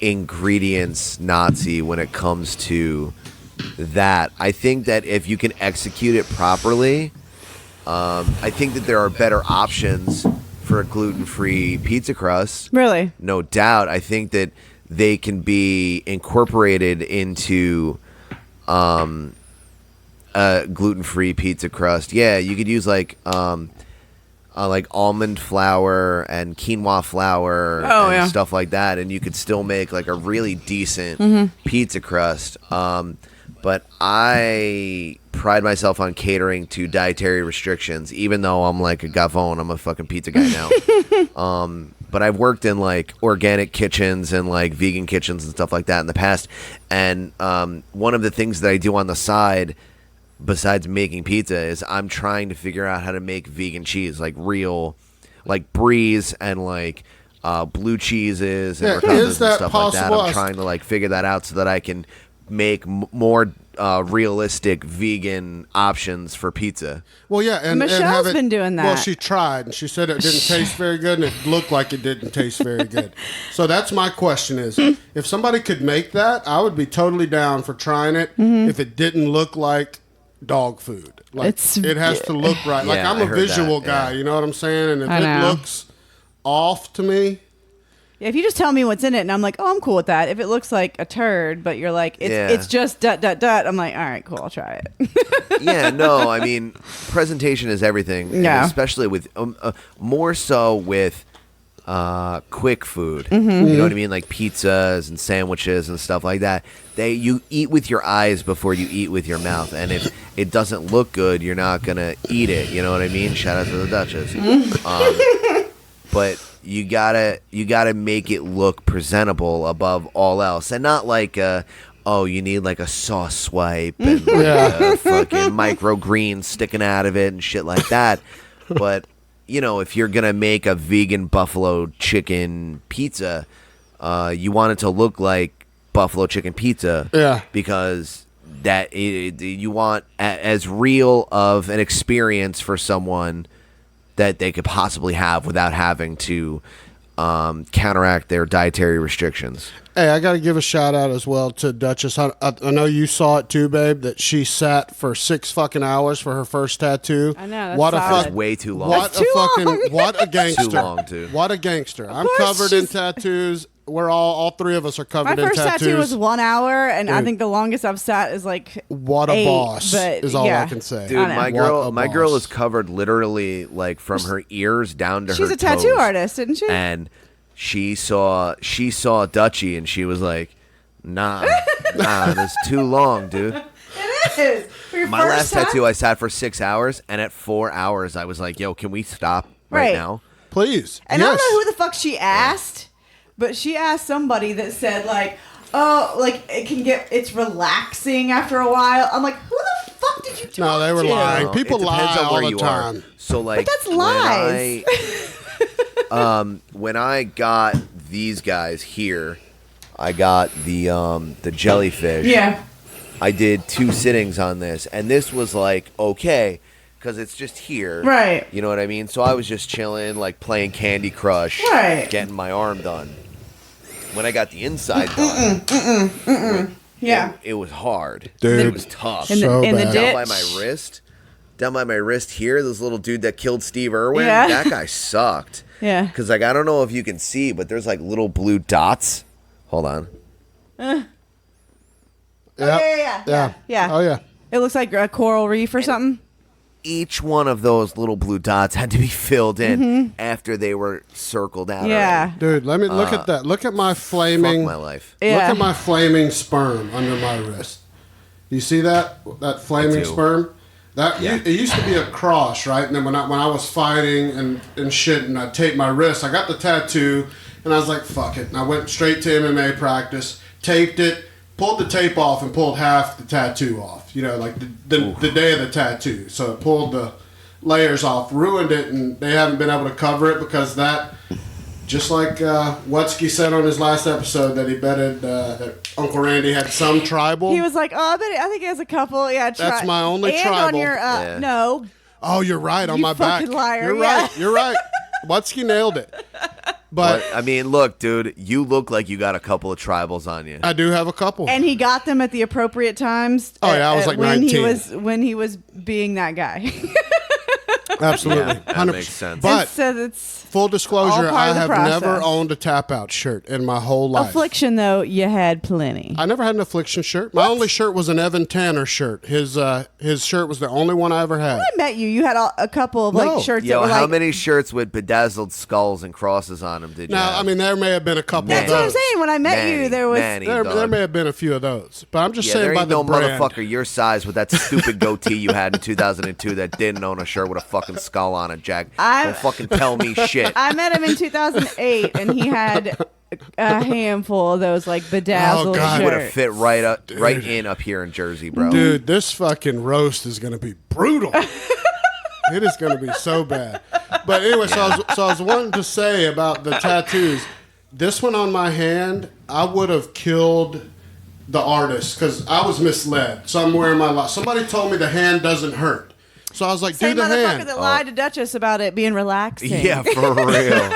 ingredients Nazi when it comes to that. I think that if you can execute it properly, I think that there are better options for a gluten-free pizza crust. Really? No doubt. I think that they can be incorporated into a gluten-free pizza crust. Yeah, you could use like almond flour and quinoa flour and stuff like that, and you could still make like a really decent pizza crust. But I pride myself on catering to dietary restrictions, even though I'm like a gavone. I'm a fucking pizza guy now. But I've worked in like organic kitchens and like vegan kitchens and stuff like that in the past. And one of the things that I do on the side, besides making pizza, is I'm trying to figure out how to make vegan cheese, like real, like bries and like blue cheeses and ricottas and stuff like that. I'm trying to like figure that out so that I can make more realistic vegan options for pizza. Well, yeah, and Michelle's been doing that. Well, she tried, and she said it didn't taste very good, and it looked like it didn't taste very good. So that's my question: is if somebody could make that, I would be totally down for trying it. If it didn't look like dog food, like it has to look right. Like I'm a visual guy, you know what I'm saying? And if it looks off to me. Yeah, if you just tell me what's in it and I'm like, oh, I'm cool with that. If it looks like a turd, but you're like, it's just ... I'm like, all right, cool, I'll try it. Yeah, no, I mean, presentation is everything. Yeah. And especially with, more so with quick food. You know what I mean? Like pizzas and sandwiches and stuff like that. You eat with your eyes before you eat with your mouth. And if it doesn't look good, you're not going to eat it. You know what I mean? Shout out to the Duchess. But you gotta make it look presentable above all else, and not like you need like a sauce swipe and like a fucking microgreens sticking out of it and shit like that. But if you're gonna make a vegan buffalo chicken pizza, you want it to look like buffalo chicken pizza, because you want as real of an experience for someone that they could possibly have without having to counteract their dietary restrictions. Hey, I got to give a shout out as well to Duchess. I know you saw it too, babe, that she sat for 6 fucking hours for her first tattoo. I know. That's way too long. What a gangster. Too long, too. What a gangster. I'm covered in tattoos. We're all 3 of us are covered in tattoos. My first tattoo was 1 hour, and I think the longest I've sat is like what a 8, boss is all I can say. Dude, my girl is covered literally like from her ears down to her toes. She's a tattoo artist, isn't she? And she saw Dutchie, and she was like, nah, that's too long, dude. It is. For your My last time? tattoo, I sat for 6 hours, and at 4 hours, I was like, yo, can we stop right now? Please. And I don't know who the fuck she asked. But she asked somebody that said like, oh, like it's relaxing after a while. I'm like, who the fuck did you talk to? No, they were lying. People lie all the time. So like, but that's lies. When I got these guys here, I got the jellyfish. Yeah. I did 2 sittings on this, and this was like okay. Because it's just here. Right. You know what I mean? So I was just chilling, like playing Candy Crush. Right. Getting my arm done. When I got the inside done. Yeah. It was hard. Dude. It was tough. In the, So in the bad. ditch. Down by my wrist here, this little dude that killed Steve Irwin, Yeah. that guy sucked. Yeah. Because, like, I don't know if you can see, but there's, like, little blue dots. Hold on. Yeah. Yeah. Oh, yeah. It looks like a coral reef or something. Each one of those little blue dots had to be filled in after they were circled out. Yeah. Dude, let me look at that. Look at my flaming... Fuck my life. Yeah. Look at my flaming sperm under my wrist. You see that? That flaming do. sperm? It used to be a cross, right? And then when I was fighting and shit, and I taped my wrist, I got the tattoo, and I was like, fuck it. And I went straight to MMA practice, taped it, pulled the tape off, and pulled half the tattoo off. You know, like the day of the tattoo. So it pulled the layers off, ruined it, and they haven't been able to cover it because that... Just like Whaxky said on his last episode that he betted that Uncle Randy had some tribal. He was like, oh, I think he has a couple. Yeah, That's my only and tribal. on your, Yeah. no. Oh, you're right. On You my back. fucking liar, You're yeah. right. You're right. Whatsky nailed it. But I mean, look, dude, you look like you got a couple of tribals on you. I do have a couple. And he got them at the appropriate times. Oh, yeah, I was like when 19. When he was being that guy. Absolutely. Yeah, that 100%. makes sense. But so it's full disclosure, all part I of the have process. never owned a tap out shirt in my whole life. affliction, though, you had plenty. I never had an affliction shirt. My only shirt was an Evan Tanner shirt. His shirt was the only one I ever had. I met you. You had a couple of No. shirts that Yo, were how like. many shirts with bedazzled skulls and crosses on them did you Now, have? I mean, there may have been a couple That's of what I'm those. saying. When I met you, there was. There may have been a few of those. But I'm just Yeah, saying there by ain't the no brand. motherfucker your size with that stupid goatee you had in 2002 that didn't own a shirt with a fucking skull on it, Jack. Don't fucking tell me shit. I met him in 2008, and he had a handful of those bedazzled Oh, God. Would have shirts. fit right in up here in Jersey, bro. Dude, this fucking roast is going to be brutal. It is going to be so bad. But anyway, so I was wanting to say about the tattoos. This one on my hand, I would have killed the artist because I was misled somewhere in my life. Somebody told me the hand doesn't hurt. So I was like, Same do the motherfucker hand. that lied to Duchess about it being relaxing. Yeah, for real.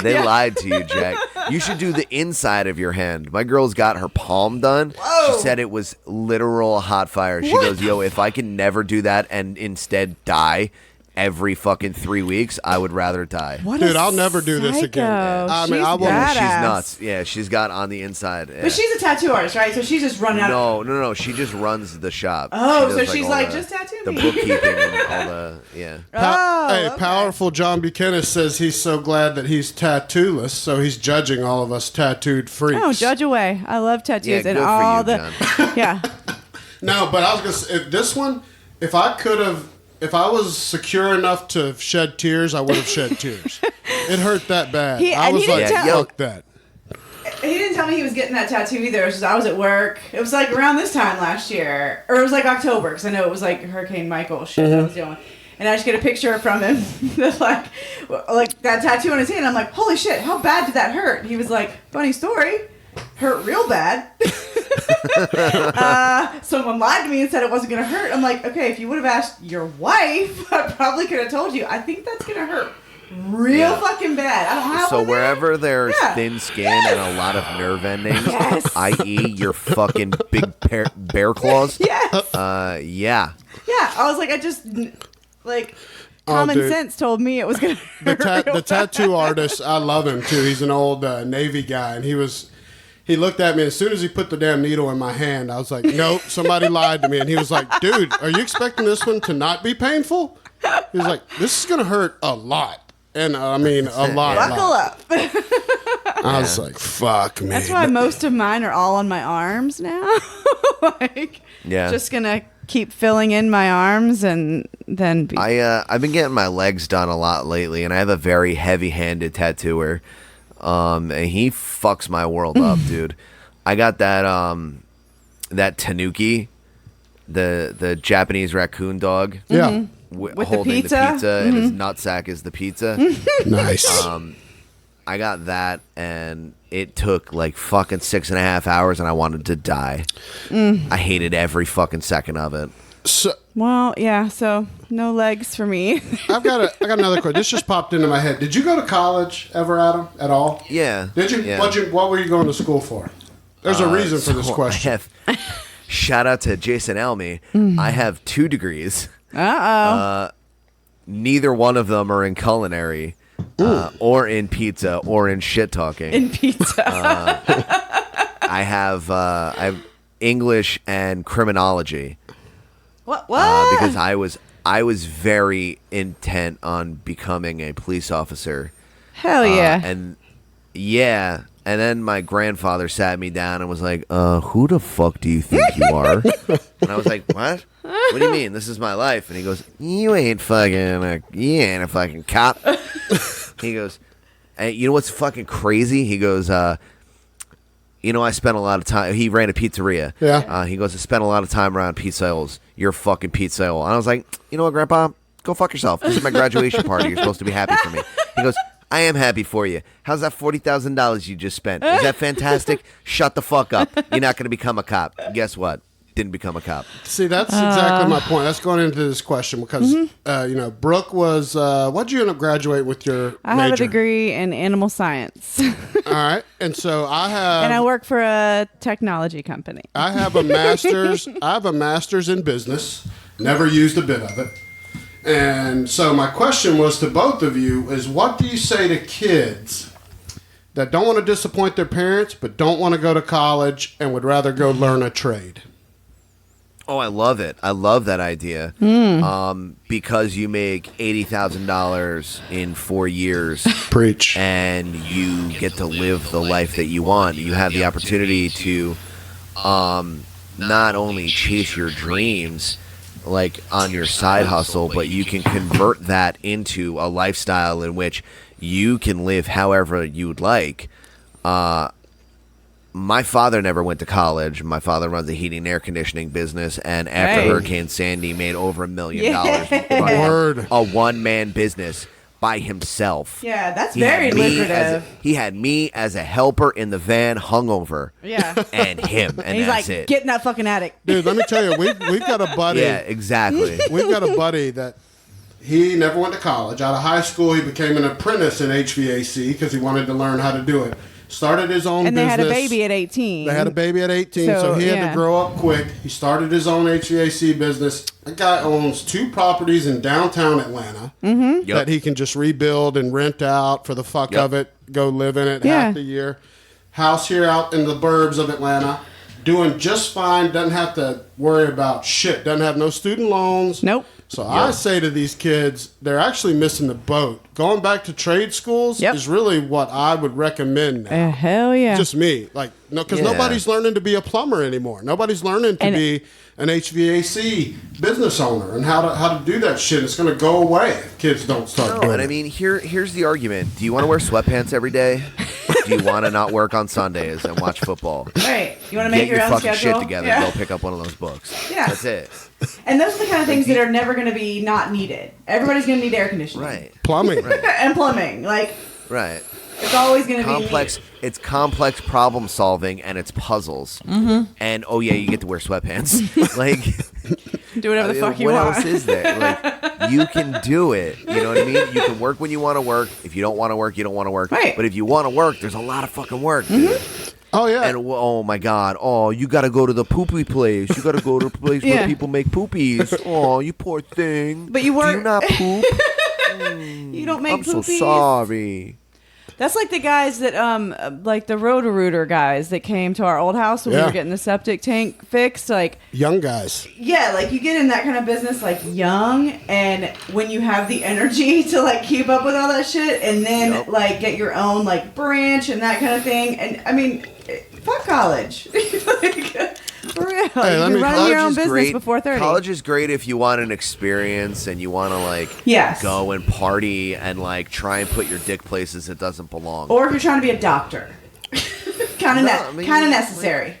They lied to you, Jack. You should do the inside of your hand. My girl's got her palm done. Whoa. She said it was literal hot fire. She goes, yo, if I can never do that and instead die every fucking 3 weeks, I would rather die. What Dude, a I'll never do this again. psycho. I mean, She's I will- badass. She's nuts. Yeah, she's got on the inside. Yeah. But she's a tattoo artist, right? So she's just running out. No. She just runs the shop. Oh, She so does, she's all like, the- just tattoo the me. bookkeeping and all the yeah. Hey, okay. powerful John Buchanan says he's so glad that he's tattooless, so he's judging all of us tattooed freaks. Oh, judge away. I love tattoos Yeah, and good for all you, the. John. Yeah. No, but I was gonna say, if this one, if I was secure enough to shed tears, I would have shed tears. It hurt that bad. He- I and was he like, didn't tell- fuck that. He didn't tell me he was getting that tattoo either. It was just, I was at work. It was around this time last year. Or it was October, because I know it was Hurricane Michael shit I was doing. And I just get a picture from him that's like that tattoo on his hand. I'm like, holy shit, how bad did that hurt? He was like, funny story. Hurt real bad. Someone lied to me and said it wasn't going to hurt. I'm like, okay, if you would have asked your wife, I probably could have told you. I think that's going to hurt real fucking bad. I don't have So one there. wherever there's Yeah. thin skin and a lot of nerve endings, Yes. i.e. your fucking big bear claws, Yes. yeah. Yeah, I was like, common dude. sense told me it was gonna hurt. The tattoo artist, I love him too. He's an old Navy guy, and he looked at me as soon as he put the damn needle in my hand. I was like, nope, somebody lied to me. And he was like, dude, are you expecting this one to not be painful? He was like, this is gonna hurt a lot. And I mean, a lot. Buckle up. I was like, fuck me. That's why most of mine are all on my arms now. Yeah. Just gonna keep filling in my arms and then be. I've been getting my legs done a lot lately, and I have a very heavy-handed tattooer, and he fucks my world up, dude. I got that Tanuki, the Japanese raccoon dog. Yeah. With the holding pizza? and his nutsack is the pizza. Nice. I got that, and it took fucking 6.5 hours, and I wanted to die. I hated every fucking second of it. So, Well, yeah. So no legs for me. I got another question. This just popped into my head. Did you go to college ever, Adam? At all? Yeah. Did you? Yeah. What were you going to school for? There's a reason for this question. Shout out to Jason Elmy. I have 2 degrees. Neither one of them are in culinary, or in pizza, or in shit talking. In pizza. I have English and criminology. What? Because I was very intent on becoming a police officer. Hell yeah. And then my grandfather sat me down and was like, who the fuck do you think you are? And I was like, what? What do you mean? This is my life. And he goes, you ain't a fucking cop. He goes, hey, you know what's fucking crazy? He goes, I spent a lot of time. He ran a pizzeria. Yeah. He goes, I spent a lot of time around pizzaioli. You're a fucking pizzaioli. And I was like, you know what, Grandpa? Go fuck yourself. This is my graduation party. You're supposed to be happy for me. He goes, I am happy for you. How's that $40,000 you just spent? Is that fantastic? Shut the fuck up. You're not going to become a cop. Guess what? Didn't become a cop. See, that's exactly my point. That's going into this question because, Brooke was, what'd you end up graduating with your major? I have a degree in animal science. All right. And so I have... And I work for a technology company. I have a master's. I have a master's in business. Never used a bit of it. And so my question was to both of you is what do you say to kids that don't want to disappoint their parents but don't want to go to college and would rather go learn a trade? Oh, I love it. I love that idea. Because you make $80,000 in 4 years. Preach. And you get to live the life that you want. You have the opportunity to not only chase your dreams like on your side hustle, but you can convert that into a lifestyle in which you can live however you would like. My father never went to college. My father runs a heating and air conditioning business, and after Hurricane Sandy, made over $1 million running a one-man business by himself. Yeah, that's very lucrative. He had me as a helper in the van, hungover. Yeah, and him, and he's that's like, it. Get in that fucking attic, dude. Let me tell you, we've got a buddy. Yeah, exactly. We've got a buddy that he never went to college. Out of high school, he became an apprentice in HVAC because he wanted to learn how to do it. Started his own business. And they had a baby at 18. They had a baby at 18, so he had to grow up quick. He started his own HVAC business. The guy owns 2 properties in downtown Atlanta that he can just rebuild and rent out for the fuck of it, go live in it half the year. House here out in the burbs of Atlanta, doing just fine, doesn't have to worry about shit, doesn't have no student loans. Nope. So I say to these kids, they're actually missing the boat. Going back to trade schools is really what I would recommend now. Hell yeah. Just me. Like, no, because nobody's learning to be a plumber anymore. Nobody's learning to be an HVAC business owner and how to do that shit. It's going to go away if kids don't start doing it. And I mean, here's the argument. Do you want to wear sweatpants every day? Do you want to not work on Sundays and watch football? Right. You want to make your own fucking schedule? shit together and go pick up one of those books. Yeah. That's it. And those are the kind of things that are never going to be not needed. Everybody's going to need air conditioning. Right. Plumbing. And plumbing. Like, right. It's always going to be complex. It's complex problem solving and it's puzzles. And you get to wear sweatpants. Like, do whatever the fuck you want. What else is there? Like, you can do it. You know what I mean? You can work when you want to work. If you don't want to work, you don't want to work. Right. But if you want to work, there's a lot of fucking work. Dude. Oh, yeah. And, oh, my God. Oh, you got to go to the poopy place. You got to go to a place where people make poopies. Oh, you poor thing. But you work. Do you not poop? You don't make poopies? I'm so sorry. That's like the guys that, like the Roto-Rooter guys that came to our old house when we were getting the septic tank fixed. Like young guys. Yeah, like you get in that kind of business like young, and when you have the energy to like keep up with all that shit, and then like get your own like branch and that kind of thing. And I mean, fuck college. Like, for real. Hey, you can run your own business before 30. College is great if you want an experience and you want to like go and party and like try and put your dick places it doesn't belong. Or if you're trying to be a doctor. kind of necessary.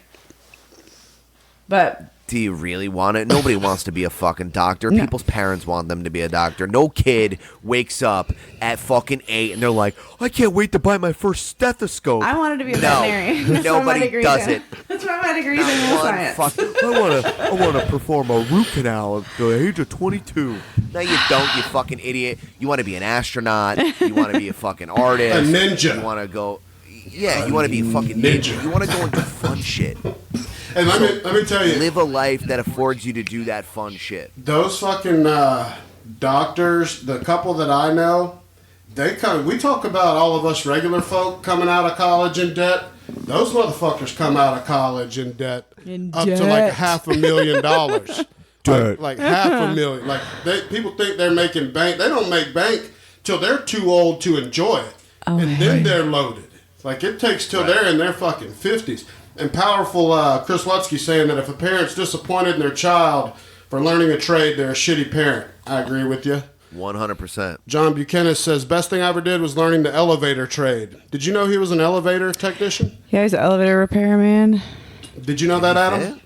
But do you really want it? Nobody wants to be a fucking doctor. No. People's parents want them to be a doctor. No kid wakes up at fucking 8 and they're like, I can't wait to buy my first stethoscope. I wanted to be a veterinarian. That's nobody does it. That's why my degree's in animal science. I want to perform a root canal at the age of 22. No, you don't, you fucking idiot. You want to be an astronaut. You want to be a fucking artist. A ninja. You want to go... Yeah, you want to be a fucking ninja. You want to go and do fun shit. And let me tell you, live a life that affords you to do that fun shit. Those fucking doctors, the couple that I know, we talk about all of us regular folk coming out of college in debt. Those motherfuckers come out of college in debt up to like $500,000. like $500,000. Like people think they're making bank. They don't make bank till they're too old to enjoy it, and then they're loaded. Like it takes till they're in their fucking 50s. And powerful Chris Lutsky saying that if a parent's disappointed in their child for learning a trade, they're a shitty parent. I agree with you. 100%. John Buchanan says, best thing I ever did was learning the elevator trade. Did you know he was an elevator technician? Yeah, he's an elevator repairman. Did you know that, Adam?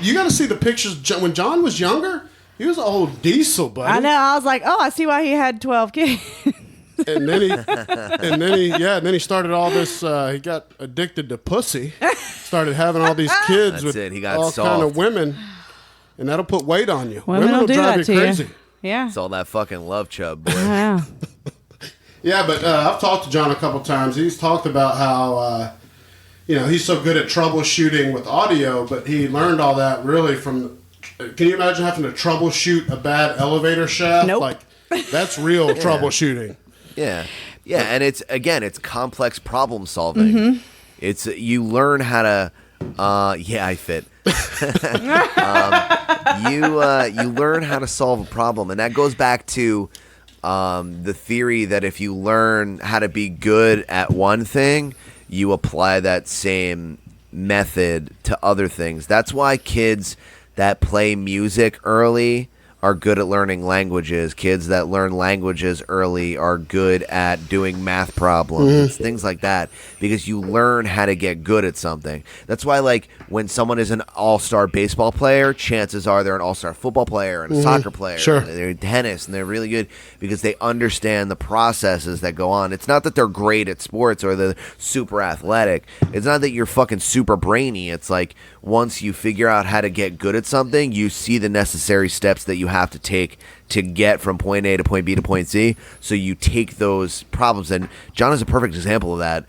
You got to see the pictures. When John was younger, he was an old diesel, buddy. I know. I was like, I see why he had 12 kids. And then he started all this. He got addicted to pussy. Started having all these kids with he got all soft. kind of women, and that'll put weight on you. Women will drive do you that crazy. to you. Yeah, it's all that fucking love chub, boy. Yeah. Yeah, but I've talked to John a couple times. He's talked about how he's so good at troubleshooting with audio, but he learned all that really from. Can you imagine having to troubleshoot a bad elevator shaft? Nope. Like that's real troubleshooting. Yeah, and it's complex problem solving. Mm-hmm. It's you learn how to. I fit. You learn how to solve a problem, and that goes back to the theory that if you learn how to be good at one thing, you apply that same method to other things. That's why kids that play music early are good at learning languages. Kids that learn languages early are good at doing math problems. Mm-hmm. It's things like that because you learn how to get good at something. That's why, like, when someone is an all-star baseball player, chances are they're an all-star football player and a soccer player. Sure. And they're tennis, and they're really good because they understand the processes that go on. It's not that they're great at sports or they're super athletic. It's not that you're fucking super brainy. It's like once you figure out how to get good at something, you see the necessary steps that you have to take to get from point A to point B to point C. So you take those problems, and John is a perfect example of that.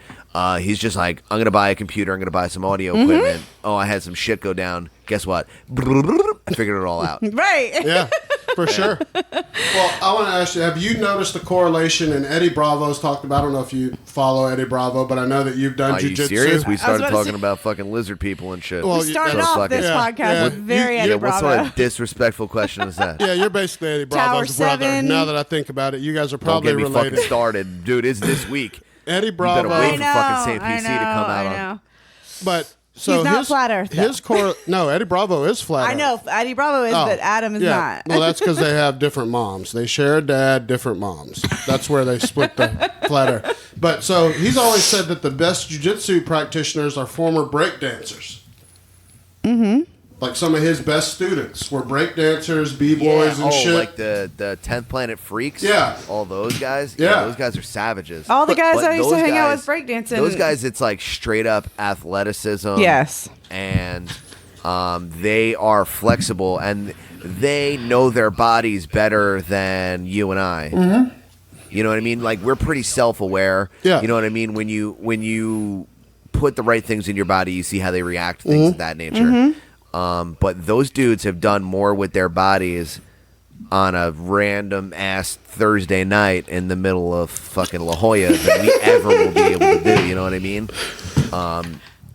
He's just like, I'm going to buy a computer, I'm going to buy some audio equipment. Oh, I had some shit go down. Guess what? I figured it all out. Right. Yeah, for sure. Well, I want to ask you, have you noticed the correlation, and Eddie Bravo's talked about, I don't know if you follow Eddie Bravo, but I know that you've done jiu-jitsu. Are you serious? We started about to talking say- about fucking lizard people and shit. Well, We started So off fucking- this podcast with very Eddie What Bravo. sort of disrespectful question is that? Yeah, you're basically Eddie Bravo's Tower brother. 7. Now that I think about it, you guys are Don't probably get me related. fucking started. Dude, it's this week. Eddie You Bravo. better wait for I fucking know, St. PC to come out on. But so He's not his, flat Earth, though. His core. No, Eddie Bravo is flat. I know Eddie Bravo is, Oh, but Adam is yeah. not. Well, that's because they have different moms. They share a dad, different moms. That's where they split the flat Earth. But so he's always said that the best jiu-jitsu practitioners are former break dancers. Mm-hmm. Like some of his best students were break dancers, b-boys, and shit. Like the 10th Planet Freaks? Yeah. All those guys? Yeah. Those guys are savages. All the guys But I used to those hang out guys- with breakdancing. Those guys, it's like straight up athleticism. Yes. And they are flexible, and they know their bodies better than you and I. Mm-hmm. You know what I mean? Like, we're pretty self-aware. Yeah. You know what I mean? When you put the right things in your body, you see how they react to things of that nature. Mm-hmm. But those dudes have done more with their bodies on a random ass Thursday night in the middle of fucking La Jolla than we ever will be able to do. You know what I mean?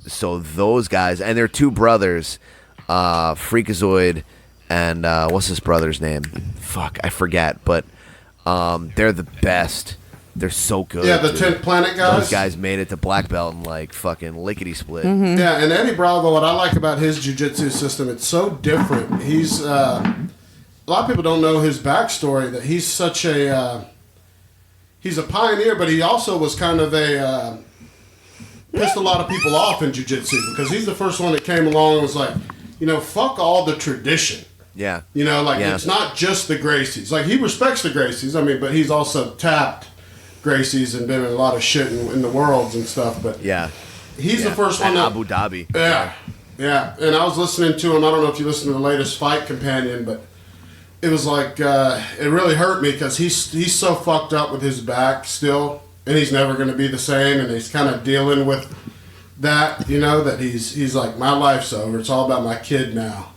So those guys, and they're two brothers, Freakazoid and what's his brother's name? Fuck, I forget. But they're the best. They're so good. Yeah, the dude. 10th Planet guys. Those guys made it to black belt and like fucking lickety split. Mm-hmm. Yeah, and Eddie Bravo, what I like about his jiu-jitsu system, it's so different. He's a lot of people don't know his backstory, that he's such a he's a pioneer, but he also was kind of a pissed a lot of people off in jiu-jitsu because he's the first one that came along and was like, fuck all the tradition. Yeah. It's not just the Gracies. Like, he respects the Gracies, but he's also tapped Gracie's and been in a lot of shit in the worlds and stuff, but Yeah. he's the first one And that... Abu Dhabi. Yeah, and I was listening to him, I don't know if you listened to the latest Fight Companion, but it was like, it really hurt me because he's so fucked up with his back still, and he's never going to be the same, and he's kind of dealing with that, you know, that he's like, my life's over. It's all about my kid now.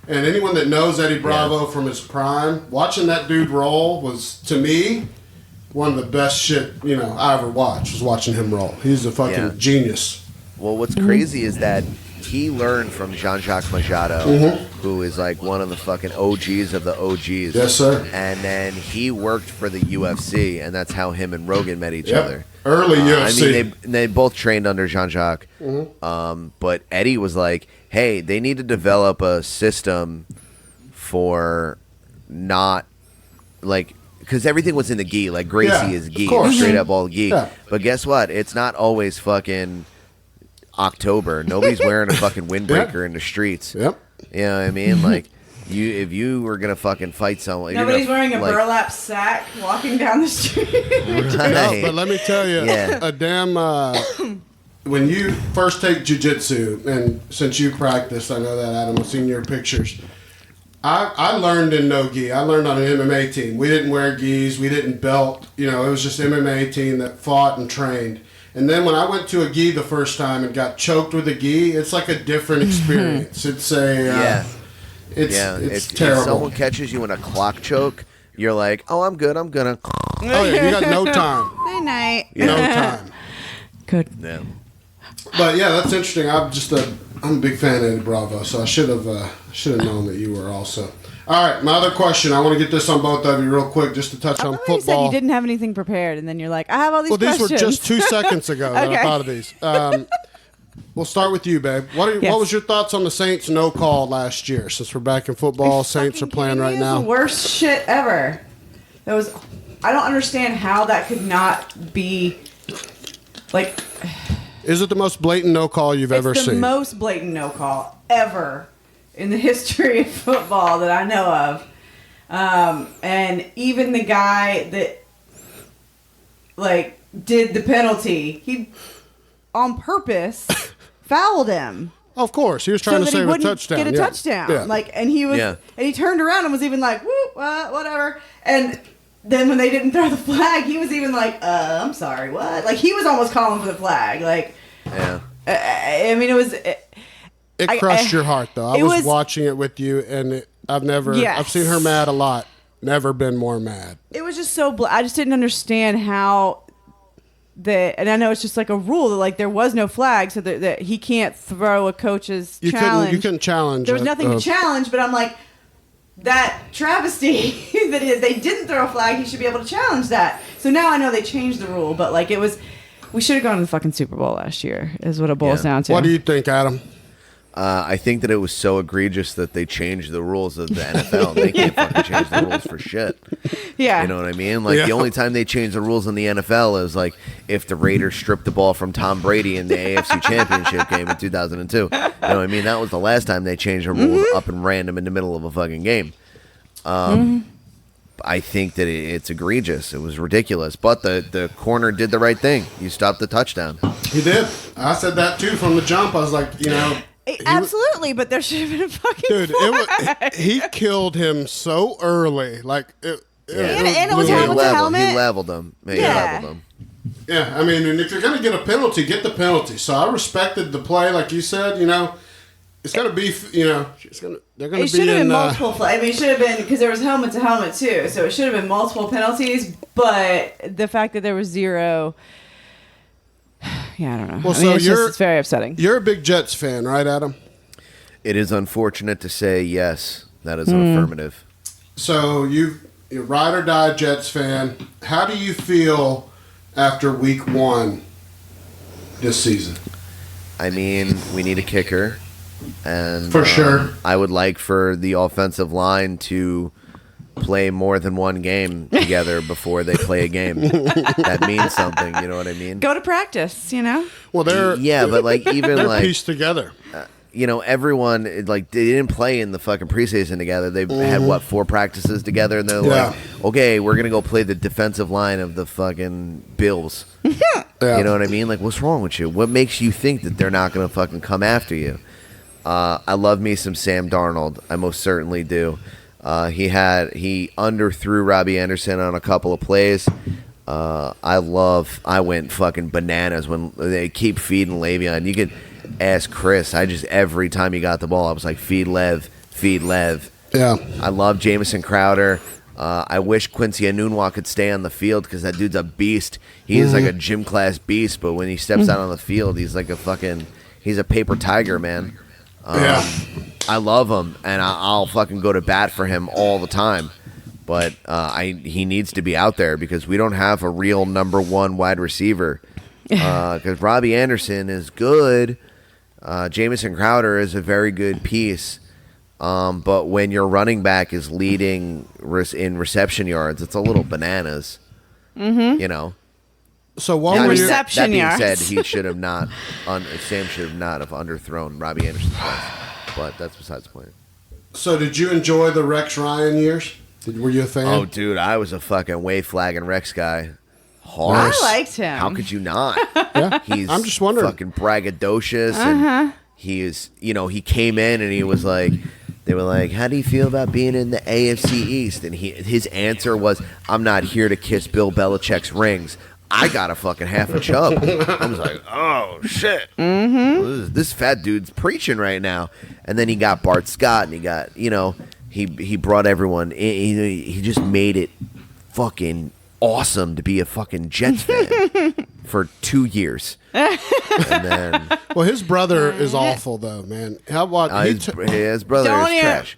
And anyone that knows Eddie Bravo from his prime, watching that dude roll was, to me, one of the best shit, you know, I ever watched, was watching him roll. He's a fucking genius. Well, what's crazy is that he learned from Jean-Jacques Majado, who is like one of the fucking OGs of the OGs. Yes, sir. And then he worked for the UFC, and that's how him and Rogan met each other. Early UFC. I mean, they both trained under Jean-Jacques. But Eddie was like, hey, they need to develop a system for not, like, because everything was in the gi. Like, Gracie is gi. Straight up all gi. Yeah. But guess what? It's not always fucking October. Nobody's wearing a fucking windbreaker in the streets. Yep. You know what I mean? Like, if you were gonna fucking fight someone, nobody's wearing a burlap sack walking down the street. No, but let me tell you, a damn. When you first take jiu-jitsu, and since you practiced, I know that, Adam, I've seen your pictures. I learned in no gi. I learned on an MMA team. We didn't wear gis. We didn't belt. You know, it was just MMA team that fought and trained. And then when I went to a gi the first time and got choked with a gi, it's like a different experience. It's a it's terrible. If someone catches you in a clock choke, you're like, oh, I'm good. I'm gonna. Oh yeah, you got no time. Good night. No time. Good. Yeah. But yeah, that's interesting. I'm a big fan of Eddie Bravo, so I should have known that you were also. All right, my other question. I want to get this on both of you real quick, just to touch on football. You said you didn't have anything prepared, and then you're like, I have all these questions. Well, these were just 2 seconds ago that I thought of these. We'll start with you, babe. What was your thoughts on the Saints' no call last year? Since we're back in football, Saints are playing right now. The worst shit ever. I don't understand how that could not be like. Is it the most blatant no call you've ever seen? It's the most blatant no call ever in the history of football that I know of. And even the guy that did the penalty, he on purpose fouled him. Of course, he was trying to save a touchdown. Get a touchdown. Yeah. And he was, and he turned around and was even like, "Whoop, whatever." And then when they didn't throw the flag, he was even like, "I'm sorry, what?" Like he was almost calling for the flag. I mean, it crushed your heart, though. I was watching it with you, and I've seen her mad a lot. Never been more mad. It was just so. I just didn't understand how. And I know it's just like a rule that there was no flag, so that he can't throw a coach's challenge. You couldn't challenge. There was nothing to challenge, but I'm like, that travesty that they didn't throw a flag, he should be able to challenge that. So now I know they changed the rule, but we should have gone to the fucking Super Bowl last year, is what it boils down to. What do you think, Adam? I think that it was so egregious that they changed the rules of the NFL. They can't fucking change the rules for shit. Yeah. You know what I mean? The only time they change the rules in the NFL is if the Raiders stripped the ball from Tom Brady in the AFC Championship game in 2002. You know what I mean? That was the last time they changed the rules up and random in the middle of a fucking game. I think that it's egregious. It was ridiculous. But the corner did the right thing. You stopped the touchdown. He did. I said that too from the jump. I was like, you know. Absolutely, but there should have been a fucking flag. He killed him so early. And it was helmet to helmet. He leveled him. He leveled him. Yeah, I mean, and if you're going to get a penalty, get the penalty. So I respected the play, like you said. You know, it's going to be. You know, they're going to be. It should have been multiple flags. I mean, it should have been because there was helmet to helmet too. So it should have been multiple penalties. But the fact that there was zero. Yeah, I don't know. Well, it's very upsetting. You're a big Jets fan, right, Adam? It is unfortunate to say yes. That is an affirmative. So you're ride or die Jets fan. How do you feel after week 1 this season? I mean, we need a kicker, and for sure, I would like for the offensive line to play more than one game together before they play a game. That means something, you know what I mean? Go to practice, you know? Well, they're pieced together. Everyone, they didn't play in the fucking preseason together. They had, 4 practices together, and they're like, okay, we're going to go play the defensive line of the fucking Bills. You know what I mean? What's wrong with you? What makes you think that they're not going to fucking come after you? I love me some Sam Darnold. I most certainly do. He underthrew Robbie Anderson on a couple of plays. I went fucking bananas when they keep feeding Le'Veon. You could ask Chris. Every time he got the ball, I was like, feed Lev. Yeah. I love Jamison Crowder. I wish Quincy Enunwa could stay on the field because that dude's a beast. He is like a gym class beast, but when he steps out on the field, he's like he's a paper tiger, man. I love him, and I'll fucking go to bat for him all the time. But he needs to be out there because we don't have a real number one wide receiver. Because Robbie Anderson is good. Jamison Crowder is a very good piece. But when your running back is leading in reception yards, it's a little bananas. You know. So what in were reception that being yards. said, he should have not. Sam should have not have underthrown Robbie Anderson's pass. But that's besides the point. So did you enjoy the Rex Ryan years? Were you a fan? Oh, dude, I was a fucking wave flag and Rex guy. Hard. I liked him. How could you not? Yeah. He's I'm just wondering. fucking braggadocious. And he is, he came in and he was like, they were like, how do you feel about being in the AFC East? And his answer was, I'm not here to kiss Bill Belichick's rings. I got a fucking half a chub. I was like, oh, shit. This fat dude's preaching right now. And then he got Bart Scott and he got, he brought everyone in. He just made it fucking awesome to be a fucking Jets fan for 2 years. And then Well, his brother is awful though, man. How about his brother Don't is you- trash.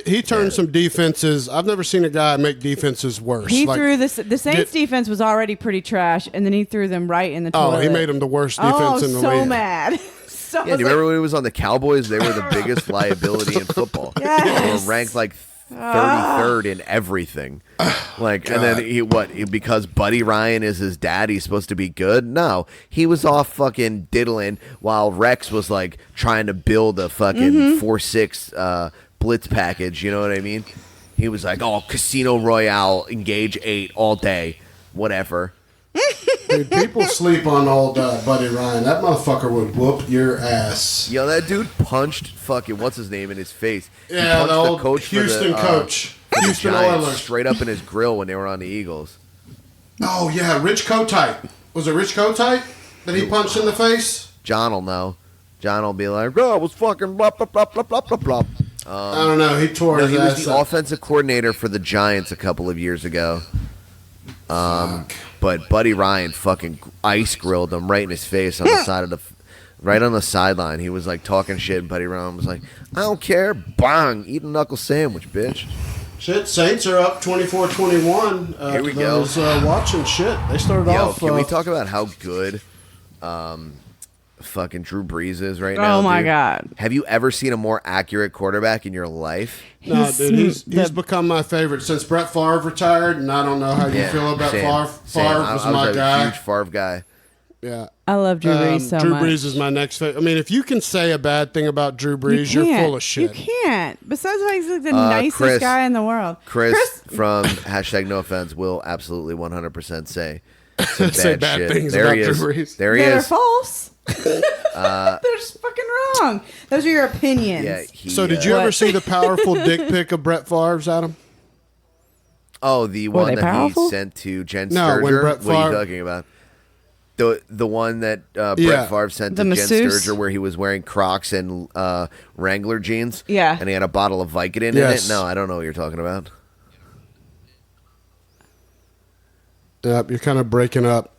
he turned some defenses. I've never seen a guy make defenses worse. He Like, threw the Saints defense was already pretty trash, and then he threw them right in the toilet. he made him the worst defense in the so league. mad. So Yeah, do you remember when he was on the Cowboys? They were the biggest liability in football. Yes. They were ranked like 33rd in everything. And then because Buddy Ryan is his dad, he's supposed to be good? No. He was off fucking diddling while Rex was like trying to build a fucking 4-6 blitz package, you know what I mean? He was like, oh, Casino Royale, engage 8 all day, whatever. Dude, people sleep on old Buddy Ryan. That motherfucker would whoop your ass. Yo, that dude punched fucking what's his name in his face. He Yeah, punched the old coach Houston for the, coach. for the Houston Giants Oilers. straight up in his grill when they were on the Eagles. Oh, yeah, Rich Kotite. Was it Rich Kotite that he punched in the face? John will know. John will be like, "Oh, it was fucking blah blah blah blah blah blah blah." I don't know. He tore his He was ass the up. offensive coordinator for the Giants a couple of years ago. But Buddy Ryan fucking ice grilled him right in his face on the side of right on the sideline. He was like talking shit, and Buddy Ryan was like, "I don't care, bang, eat a knuckle sandwich, bitch." Shit, Saints are up 24-21. Here we to go. those, watching shit. They started Yo, off. can we talk about how good fucking Drew Brees is right now? Oh my dude? God. Have you ever seen a more accurate quarterback in your life? No, dude, he's become my favorite since Brett Favre retired, and I don't know how you feel about Favre. Favre was my a guy. huge Favre guy. Yeah. I love Drew Brees so Drew much. Brees is my next favorite. I mean, if you can say a bad thing about Drew Brees, you're full of shit. You can't. Besides, he's like the nicest Chris- guy in the world. Chris from #NoOffense will absolutely 100% say some Say bad bad shit. things There about he Drew is. Brees. There he They're is. false. They're just fucking wrong. Those are your opinions. Yeah, So did you ever What? see the powerful dick pic of Brett Favre's, Adam? Oh, the Were one they that powerful? he sent to Jen No, Sturger? when Brett What are you Favre- talking about? The one that Yeah. Brett Favre sent The to masseuse? Jen Sturger where he was wearing Crocs and Wrangler jeans? Yeah. And he had a bottle of Vicodin Yes. in it? No, I don't know what you're talking about. Yep, you're kind of breaking up.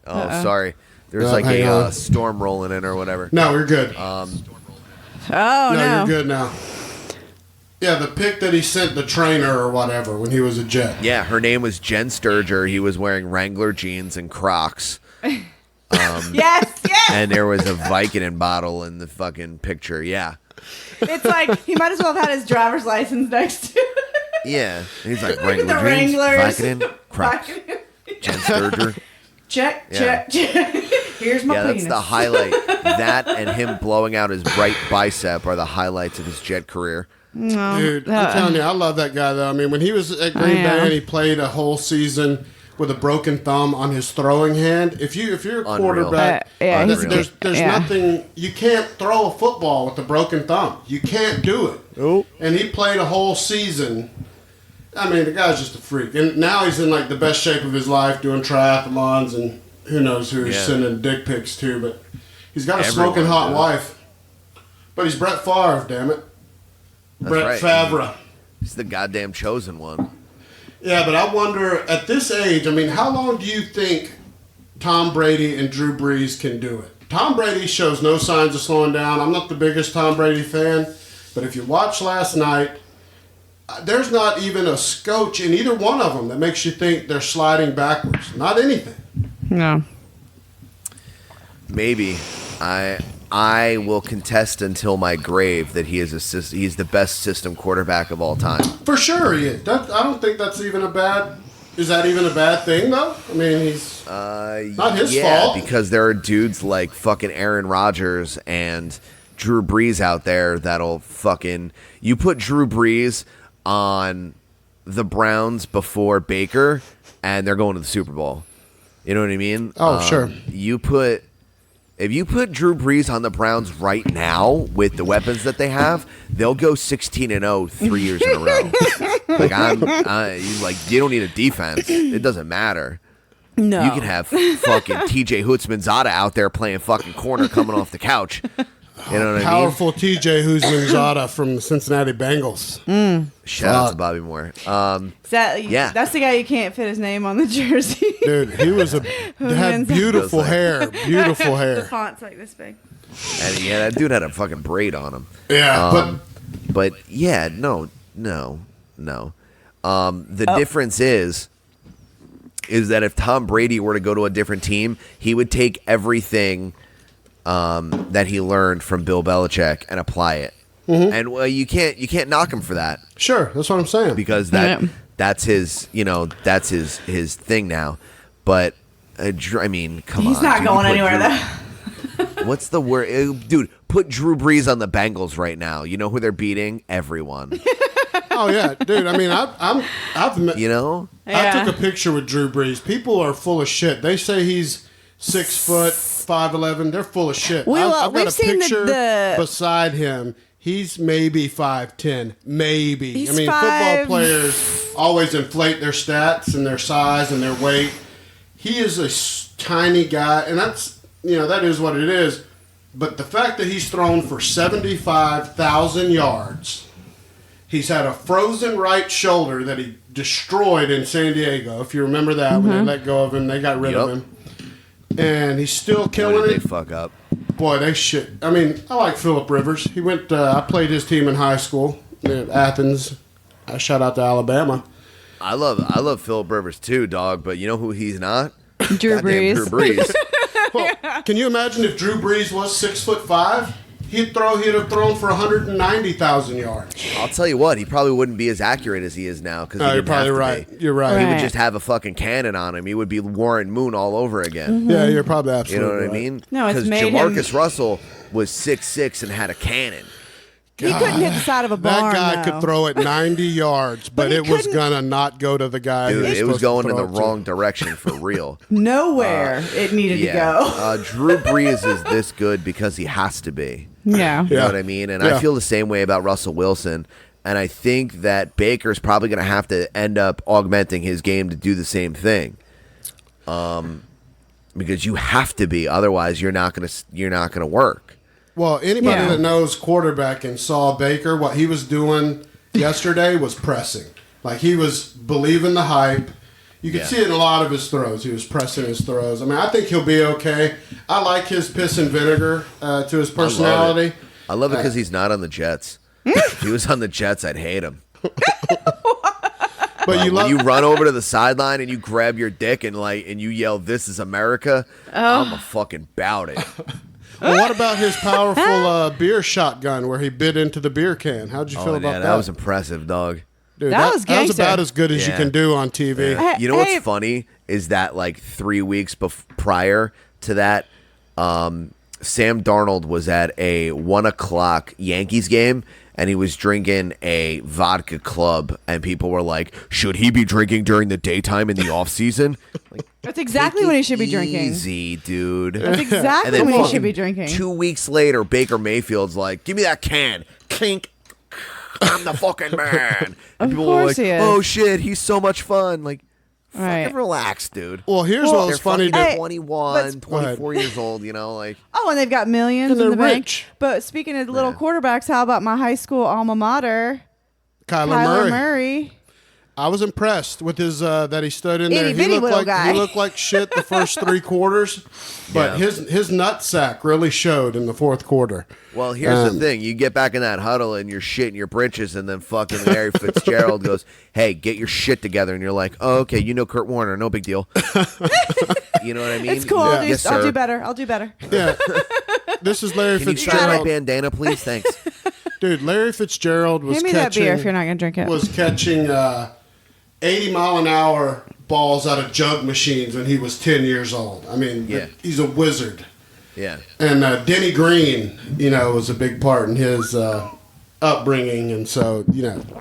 Oh, sorry. There's Yeah, like hang a on. storm rolling in or whatever. No, you're good. Oh no, no. you're good now. Yeah, the pic that he sent the trainer or whatever when he was a Jet. Yeah, her name was Jen Sturger. He was wearing Wrangler jeans and Crocs. Yes. And there was a Vicodin bottle in the fucking picture. Yeah. It's like he might as well have had his driver's license next to it. Yeah. He's like Look at Wrangler the jeans, Wranglers. Vicodin, Crocs. Jen Sturger. Check. Yeah. Here's my Yeah, penis. that's the highlight. That and him blowing out his right bicep are the highlights of his Jet career. Dude, I'm telling you, I love that guy, though. I mean, when he was at Green Bay and he played a whole season with a broken thumb on his throwing hand, if you're a Unreal. quarterback, Yeah, he's Unreal. there's nothing, you can't throw a football with a broken thumb. You can't do it. Nope. And he played a whole season. I mean, the guy's just a freak. And now he's in, like, the best shape of his life doing triathlons and who knows who he's sending dick pics to. But he's got a smoking hot wife. But he's Brett Favre, damn it. Brett Favre. He's the goddamn chosen one. Yeah, but I wonder, at this age, I mean, how long do you think Tom Brady and Drew Brees can do it? Tom Brady shows no signs of slowing down. I'm not the biggest Tom Brady fan, but if you watched last night, there's not even a scotch in either one of them that makes you think they're sliding backwards. Not anything. No. Maybe. I will contest until my grave that he's the best system quarterback of all time. For sure he is. I don't think that's even a bad... Is that even a bad thing, though? I mean, he's... not his fault. Because there are dudes like fucking Aaron Rodgers and Drew Brees out there that'll fucking... You put Drew Brees on the Browns before Baker, and they're going to the Super Bowl. You know what I mean? Oh, sure. If you put Drew Brees on the Browns right now with the weapons that they have, they'll go 16-0 3 years in a row. You don't need a defense. It doesn't matter. No. You can have fucking TJ Houtsmanzada out there playing fucking corner coming off the couch. You know what I mean? Powerful TJ Houtsmanzada from the Cincinnati Bengals. Shout out to Bobby Moore. That's the guy you can't fit his name on the jersey. Dude, he had beautiful hair. Beautiful hair. The font's like this big. And yeah, that dude had a fucking braid on him. Yeah, but yeah, no. The difference is that if Tom Brady were to go to a different team, he would take everything that he learned from Bill Belichick and apply it. And you can't knock him for that. Sure, that's what I'm saying. Because that's his his thing now. But I mean, come on. He's not going anywhere though. What's the word, dude? Put Drew Brees on the Bengals right now. You know who they're beating? Everyone. Oh yeah, dude. I mean, I've met, you know. I took a picture with Drew Brees. People are full of shit. They say he's 6 foot 5'11". They're full of shit. I've got a picture beside him. He's maybe 5'10". Maybe. Football players always inflate their stats and their size and their weight. He is a tiny guy, and that is what it is. But the fact that he's thrown for 75,000 yards, he's had a frozen right shoulder that he destroyed in San Diego. If you remember that, when they let go of him, they got rid of him. And he's still killing it. They fuck up. Boy, they shit. I mean, I like Phillip Rivers. He went. I played his team in high school at Athens. I shout out to Alabama. I love Phillip Rivers too, dog. But you know who he's not? Drew Brees. Drew Brees. Well, can you imagine if Drew Brees was 6'5"? He'd have thrown for 190,000 yards. I'll tell you what, he probably wouldn't be as accurate as he is now. You're probably right. You're right. He would just have a fucking cannon on him. He would be Warren Moon all over again. Yeah, you're probably absolutely right. You know what I mean? No, it's made Jamarcus Russell was 6'6" and had a cannon. God. He couldn't hit the side of a barn. That guy could throw it 90 yards, but it was gonna not go to the guy. Dude, it was going in the wrong direction for real. Nowhere it needed to go. Drew Brees is this good because he has to be. Yeah. You know what I mean? And I feel the same way about Russell Wilson. And I think that Baker's probably going to have to end up augmenting his game to do the same thing. Because you have to be, otherwise you're not going to work. Well, anybody that knows quarterback and saw Baker, what he was doing yesterday was pressing. Like, he was believing the hype. You could see it in a lot of his throws. He was pressing his throws. I mean, I think he'll be okay. I like his piss and vinegar to his personality. I love it because he's not on the Jets. If he was on the Jets, I'd hate him. But when you run over to the sideline and you grab your dick and you yell, "This is America," I'm a fucking bout it. Well, what about his powerful beer shotgun where he bit into the beer can? How'd you feel about that? That was impressive, dog. Dude, that was about as good as you can do on TV. Yeah. You know what's funny is that 3 weeks prior to that, Sam Darnold was at a 1:00 Yankees game, and he was drinking a vodka club, and people were like, should he be drinking during the daytime in the off season? That's exactly what he should be drinking. Easy, dude. That's exactly what he should be drinking. 2 weeks later, Baker Mayfield's like, give me that can. Clink. I'm the fucking man. And Of people were course like, he is. oh shit, he's so much fun. Like, Right. fucking relax, dude. Well, here's what was funny. They're Hey, 21, but- 24 years old, you know, like. Oh, and they've got millions And in the they're bank. rich. But speaking of little quarterbacks, how about my high school alma mater, Kyler Murray. Murray? I was impressed with his that he stood in there. Itty bitty little guy. He looked like shit the first 3 quarters, but Yeah. his nutsack really showed in the 4th quarter. Well, here's the thing. You get back in that huddle and you're shitting your britches, and then fucking Larry Fitzgerald goes, hey, get your shit together. And you're like, oh, okay, you know Kurt Warner. No big deal. You know what I mean? It's cool. Yeah. Yes, I'll sir. do better. I'll do better. Yeah, this is Larry Can you sign my Fitzgerald. bandana, please? Thanks. Dude, Larry Fitzgerald was Hand me catching that beer if you're not gonna drink it. was catching 80-mile-an-hour balls out of jug machines when he was 10 years old. I mean, Yeah. he's a wizard. Yeah. And Denny Green, was a big part in his upbringing, and so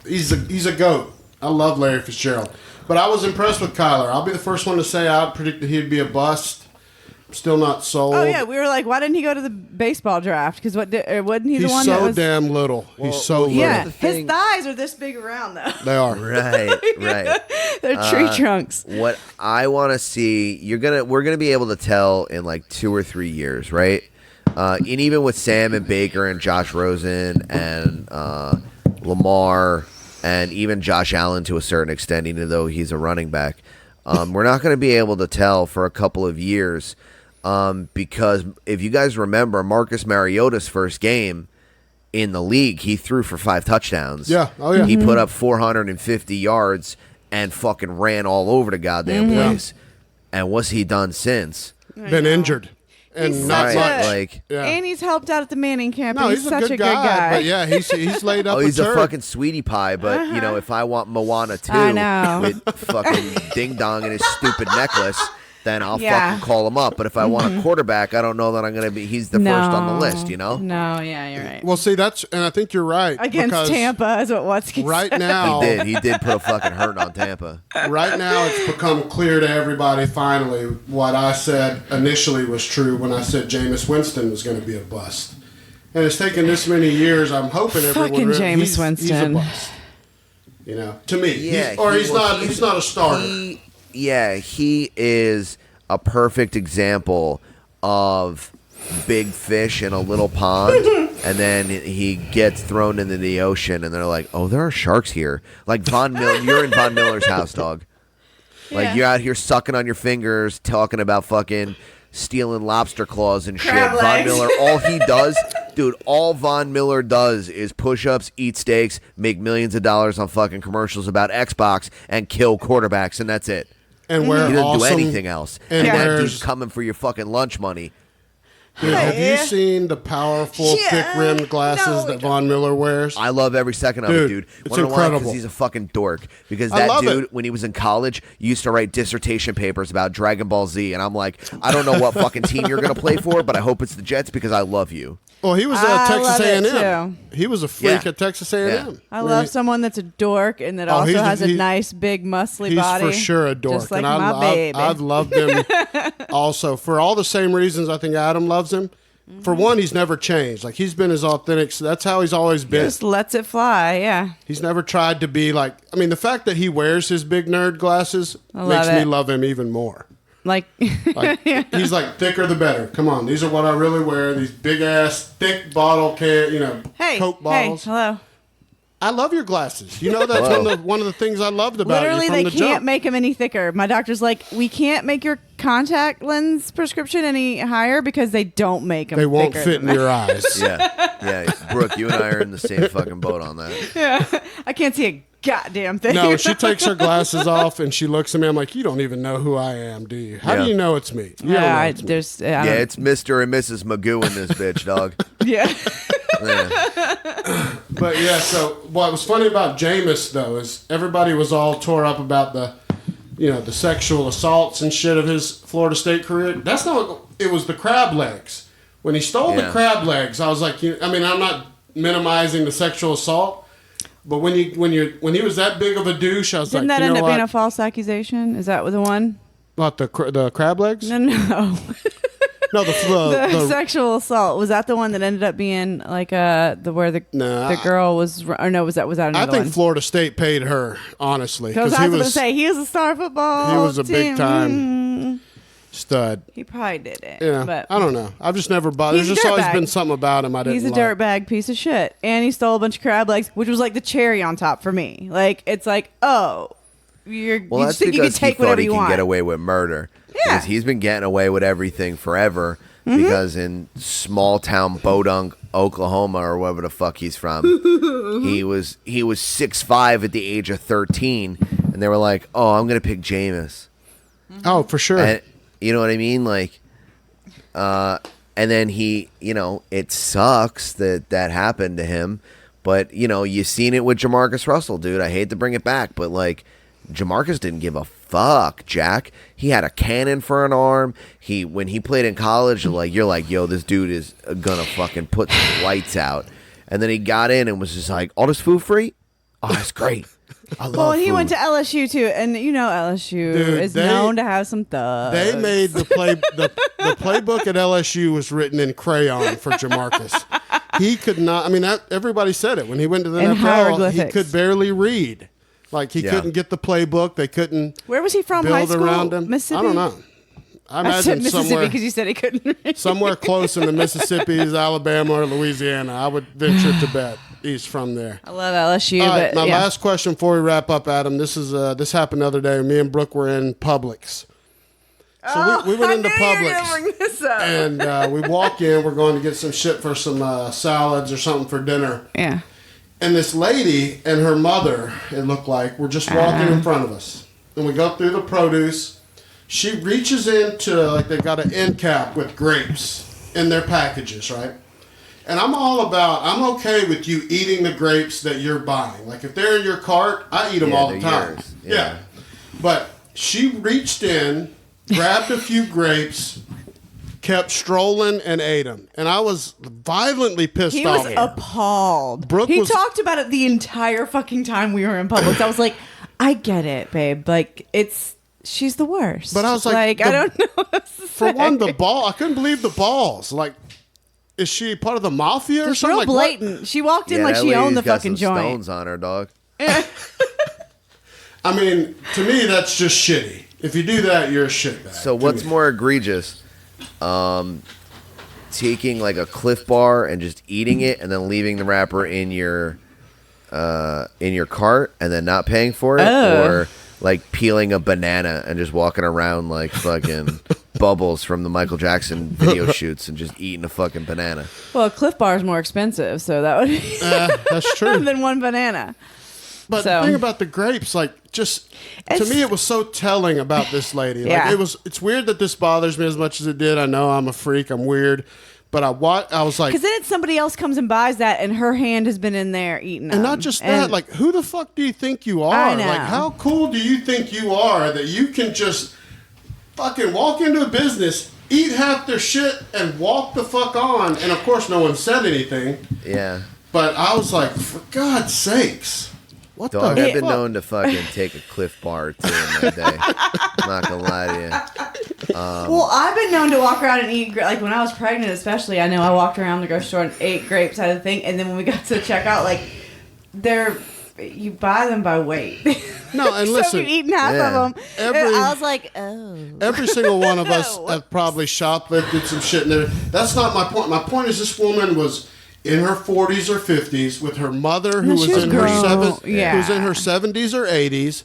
he's a goat. I love Larry Fitzgerald, but I was impressed with Kyler. I'll be the first one to say I predicted he'd be a bust. Still not sold. Oh yeah, we were like, why didn't he go to the baseball draft? Because wasn't he the He's one so that was? damn little. He's so little. Yeah, the his thing- thighs are this big around though. They are. Right. They're tree trunks. What I want to see, we're gonna be able to tell in like 2 or 3 years, right? And even with Sam and Baker and Josh Rosen and Lamar and even Josh Allen to a certain extent, even though he's a running back, we're not going to be able to tell for a couple of years because if you guys remember Marcus Mariota's first game in the league, he threw for 5 touchdowns. Yeah. Oh yeah. He put up 450 yards and fucking ran all over the goddamn place. And what's he done since? Been injured. And He's not such much. a- Like, Yeah. And he's helped out at the Manning camp. No, and he's such a good guy, but yeah, he's laid up. oh, he's a turd. fucking sweetie pie. But if I want Moana 2 I know. with fucking Ding Dong and his stupid necklace, then I'll Yeah. fucking call him up. But if I want a quarterback, I don't know that I'm gonna be. He's the first on the list, you know. No, yeah, you're right. Well, see, and I think you're right. Against because Tampa is what Watsky right said. now, He did put a fucking hurt on Tampa. right now, it's become clear to everybody finally what I said initially was true when I said Jameis Winston was going to be a bust. And it's taken this many years. I'm hoping everyone Fucking Jameis he's a Winston. bust. To me, Yeah, he's not a starter. He is a perfect example of big fish in a little pond, and then he gets thrown into the ocean, and they're like, "Oh, there are sharks here." Like Von Miller, you're in Von Miller's house, dog. Like Yeah. you're out here sucking on your fingers, talking about fucking stealing lobster claws and shit. Crab Von legs. Miller, all he does, dude, all Von Miller does is push-ups, eat steaks, make millions of dollars on fucking commercials about Xbox, and kill quarterbacks, and that's it. And wear He doesn't awesome, do anything else. and And that wears- dude's coming for your fucking lunch money. Dude, have Yeah. you seen the powerful, Yeah. thick-rimmed glasses No. that Von Miller wears? I love every second of it, Dude, dude. it's Wanna know why? incredible. Because he's a fucking dork. Because I that love dude, it. when he was in college, used to write dissertation papers about Dragon Ball Z. And I'm like, I don't know what fucking team you're going to play for, but I hope it's the Jets because I love you. Well, he was I at Texas love it, A&M. He was a freak Yeah. at Texas A&M. I love someone that's a dork and that also he's- has a he- nice, big, muscly He's body. for sure a dork, Just like and my baby. I've loved him also for all the same reasons. I think Adam loves him. For one, he's never changed. Like he's been his authentic. So that's how he's always been. Just lets it fly, yeah. He's never tried to be like. I mean, the fact that he wears his big nerd glasses love makes me it. love him even more. Like, Like he's like thicker the better. Come on, these are what I really wear. These big ass thick bottle can, hey, Coke bottles. hey, hello. I love your glasses. You know that's one of the things I loved about Literally, you from they the can't jump. make them any thicker. My doctor's like, we can't make your contact lens prescription any higher because they don't make them. They won't fit in your eyes. Yeah. Brooke, you and I are in the same fucking boat on that. Yeah, I can't see a goddamn thing. No, she takes her glasses off and she looks at me. I'm like, you don't even know who I am, do you? How Yeah. do you know it's me? You don't know it's me. there's, I Yeah, don't- it's Mr. and Mrs. Magoo in this bitch, dog. yeah. Yeah. But yeah, so what was funny about Jameis though is everybody was all tore up about the sexual assaults and shit of his Florida State career. That's not. It was the crab legs. When he stole the Yeah. crab legs, I was like, I'm not minimizing the sexual assault, but when he was that big of a douche, I was Didn't like, that you end know up being what? a false accusation? Is that the one? What the crab legs? No. No, the sexual assault, was that the one that ended up being like the girl was, or no, was that another one? I think Florida State paid her, honestly, because I was going to say he was a star football. He was a big time stud. He probably did it. Yeah, but I don't know. I've just never bothered. There's just always been something about him I didn't. He's a dirtbag piece of shit, and he stole a bunch of crab legs, which was like the cherry on top for me. Like it's like, oh, you that's think you can take whatever you want. He can get away with murder. Yeah, because he's been getting away with everything forever. Because in small town Bodunk, Oklahoma, or wherever the fuck he's from, he was 6'5" at the age of 13, and they were like, "Oh, I'm gonna pick Jameis." Oh, for sure. And, you know what I mean? Like, and then he, it sucks that happened to him, but you seen it with Jamarcus Russell, dude. I hate to bring it back, but like, Jamarcus didn't give a fuck, Jack. He had a cannon for an arm. When he played in college, you're like, yo, this dude is gonna fucking put the lights out. And then he got in and was just like, all this food free? Oh, that's great. I love Well, he food. went to LSU too, and LSU is known to have some thugs. They made the playbook at LSU was written in crayon for Jamarcus. He could not. I mean, everybody said it when he went to the In NFL. He hieroglyphics. could barely read. Like he couldn't get the playbook. They couldn't. Where was he from? Build High school? around him. Mississippi. I don't know. I I said imagine Mississippi somewhere because you said he couldn't read. somewhere close in the Mississippi's, Alabama, or Louisiana. I would venture to bet he's from there. I love LSU. All right, but my yeah. last question before we wrap up, Adam. This happened the other day. Me and Brooke were in Publix. So we went into Publix, Bring this up. and we walk in. We're going to get some shit for some salads or something for dinner. Yeah. And this lady and her mother, it looked like, were just walking in front of us. And we go through the produce. She reaches into, like, they got an end cap with grapes in their packages, right? And I'm I'm okay with you eating the grapes that you're buying. Like, if they're in your cart, I eat them all the time. Yours. Yeah. But she reached in, grabbed a few grapes, kept strolling, and ate them. And I was violently pissed He off. was appalled. Brooke he was- talked about it the entire fucking time we were in Publix. I was like, I get it, babe. Like, she's the worst. But I was like, I don't know what else to For say. one, the ball, I couldn't believe the balls. Like, is she part of the mafia or It's something? real Like, what? blatant. She walked in Yeah, like that she owned lady's the got fucking some joint. stones on her, dog. I mean, to me, that's just shitty. If you do that, you're a shitbag. So to what's me. more egregious? Taking like a Cliff Bar and just eating it, and then leaving the wrapper in your cart, and then not paying for it, or like peeling a banana and just walking around like fucking Bubbles from the Michael Jackson video shoots and just eating a fucking banana. Well, Cliff Bar is more expensive, so that would be That's true. than one banana. But So- the thing about the grapes, like, just to It's- me, it was so telling about this lady. Like, Yeah. it's weird that this bothers me as much as it did. I know I'm a freak. I'm weird. But I was like, Because then it's somebody else comes and buys that, and her hand has been in there eating them. and not just that, like, who the fuck do you think you are? I know. Like, how cool do you think you are that you can just fucking walk into a business, eat half their shit, and walk the fuck on? And of course, no one said anything. Yeah. But I was like, for God's sakes. What Dog, the I've been fuck? known to fucking take a Cliff Bar or two in my day. I'm not gonna lie to you. Well, I've been known to walk around and eat, like when I was pregnant especially, I know I walked around the grocery store and ate grapes out of the thing, and then when we got to checkout, like, you buy them by weight. No, and So listen, if you're eating half Yeah. of them, Every- I was like, oh. every single one of us have probably shoplifted some shit in there. That's not my point. My point is this woman was in her 40s or 50s with her mother who No, was she was in her grown. Yeah. who was in her 70s or 80s,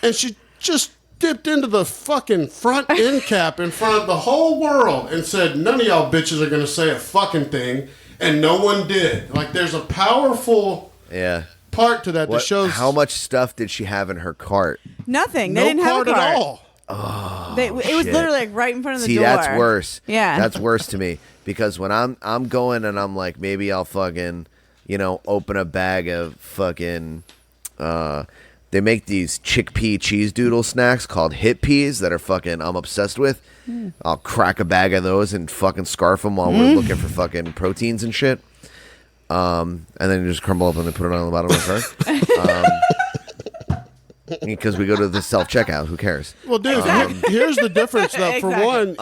and she just dipped into the fucking front end cap in front of the whole world and said, none of y'all bitches are going to say a fucking thing, and no one did. Like, there's a powerful Yeah. part to that that shows How much stuff did she have in her cart? Nothing. They no didn't have cart a cart. at all. It was shit. literally like right in front of the See, door. that's worse. Yeah. That's worse to me because when I'm going and I'm like, maybe I'll fucking, open a bag of fucking, they make these chickpea cheese doodle snacks called hit peas that are fucking, I'm obsessed with. I'll crack a bag of those and fucking scarf them while we're looking for fucking proteins and shit. And then you just crumble up and then put it on the bottom of the cart. because we go to the self-checkout. Who cares? Well, dude, here's the difference, though. For one,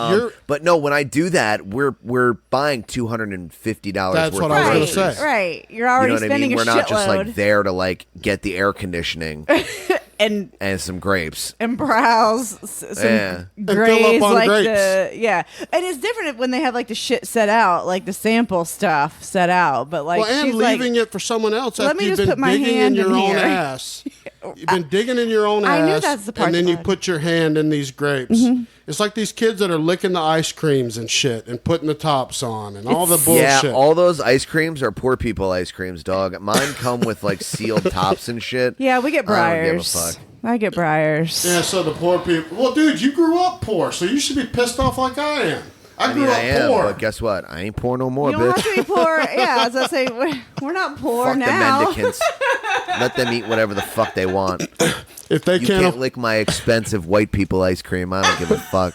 but no, when I do that, we're buying $250 That's worth what of I was groceries. gonna say. Right. You're already You know what I spending mean? a We're not just shitload. like there to like get the air conditioning and some grapes. browse some Yeah. And fill grays up on like grapes. and it's different when they have like the shit set out, like the sample stuff set out. But like, well, and she's leaving like, it for someone else Let after me you've just been put my digging in hand your in own here. ass. You've been digging in your own ass, I knew that's the part and then that you I- put your hand in these grapes. It's like these kids that are licking the ice creams and shit and putting the tops on and all the bullshit. Yeah, all those ice creams are poor people ice creams, dog. Mine come with like sealed tops and shit. Yeah, we get I don't give a Briars. fuck. I get Briars. Yeah, so the poor people. Well, dude, you grew up poor, so you should be pissed off like I am. I grew up I am, poor. but guess what? I ain't poor no more, You don't bitch. have to be poor. Yeah, as I say, we're not poor Fuck now. the mendicants. Let them eat whatever the fuck they want. If they You can't, can't lick my expensive white people ice cream. I don't give a fuck.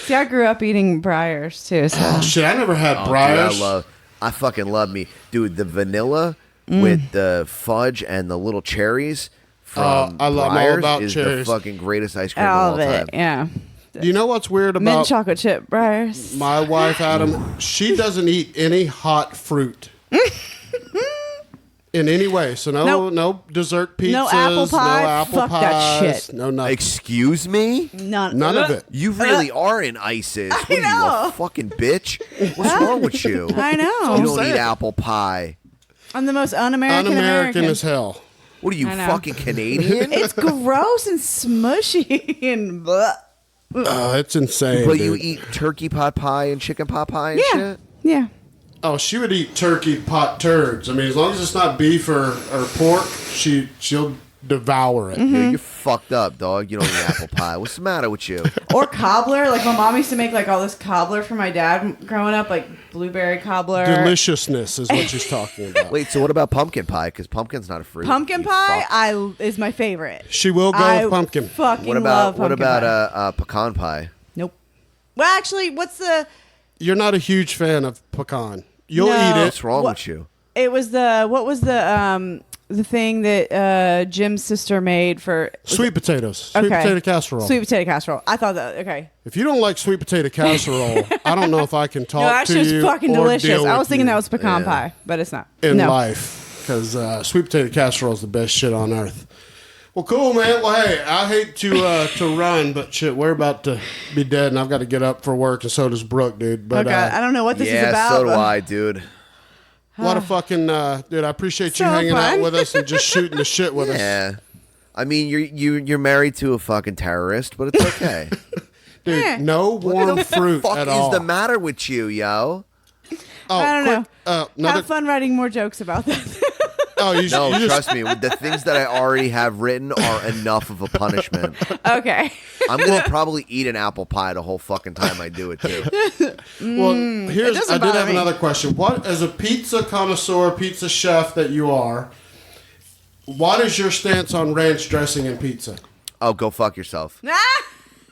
See, I grew up eating Briars too. So shit, I never had Dude, Briars. I fucking love me, dude. The vanilla with the fudge and the little cherries from I love all Breyers about is cherries. the fucking greatest ice cream all of of all it. time. Yeah, You know what's weird mint about chocolate chip Briars. my wife, Adam? She doesn't eat any hot fruit. In any way, so Nope. no dessert pizzas, No apple pie. no apple Fuck that pies, shit. no nothing. Excuse me? None None of it. You really are in ISIS. What are you, know. a fucking bitch? What's wrong with you? I know. You don't saying. eat apple pie. I'm the most un-American Un-American American. as hell. What are you, I know. fucking Canadian? It's gross and smushy and blah. It's insane. But you dude. eat turkey pot pie and chicken pot pie and Yeah, shit? yeah. Oh, she would eat turkey pot turds. I mean, as long as it's not beef or pork, she'll devour it. You're fucked up, dog. You don't eat apple pie. What's the matter with you? Or cobbler. Like my mom used to make like all this cobbler for my dad growing up, like blueberry cobbler. Deliciousness is what she's talking about. Wait, so what about pumpkin pie? Because pumpkin's not a fruit. Pumpkin You pie, fuck. is my favorite. She will go I with pumpkin. Fucking What love about pumpkin pie. pecan pie? Nope. Well, actually, what's the? You're not a huge fan of pecan. You'll No. eat it. What's wrong What- with you? It was what was the thing that Jim's sister made for Sweet potatoes. Sweet Okay. potato casserole. sweet potato casserole? I thought that okay. If you don't like sweet potato casserole, I don't know if I can talk No, that to shit was you fucking or delicious. deal I with was thinking you that was pecan Yeah. pie, but it's not. in no. life because sweet potato casserole is the best shit on earth. Well, cool, man. Well, hey, I hate to run, but shit, we're about to be dead, and I've got to get up for work, and so does Brooke, dude. But Okay, I don't know what this is Yeah, about. so do but- I, dude. what a fucking dude! I appreciate you So hanging out fun. with us and just shooting the shit with us. Yeah. I mean, you're married to a fucking terrorist, but it's okay. Dude, Yeah. no warm fruit Fuck at is all. the matter with you, yo? Oh, I don't quick, know. another- Have fun writing more jokes about that. Oh, you, No, you just trust me. The things that I already have written are enough of a punishment. Okay. I'm gonna probably eat an apple pie the whole fucking time I do it too. Well, here's doesn't I did bother have me. another question. What, as a pizza connoisseur, pizza chef that you are, what is your stance on ranch dressing in pizza? Oh, go fuck yourself.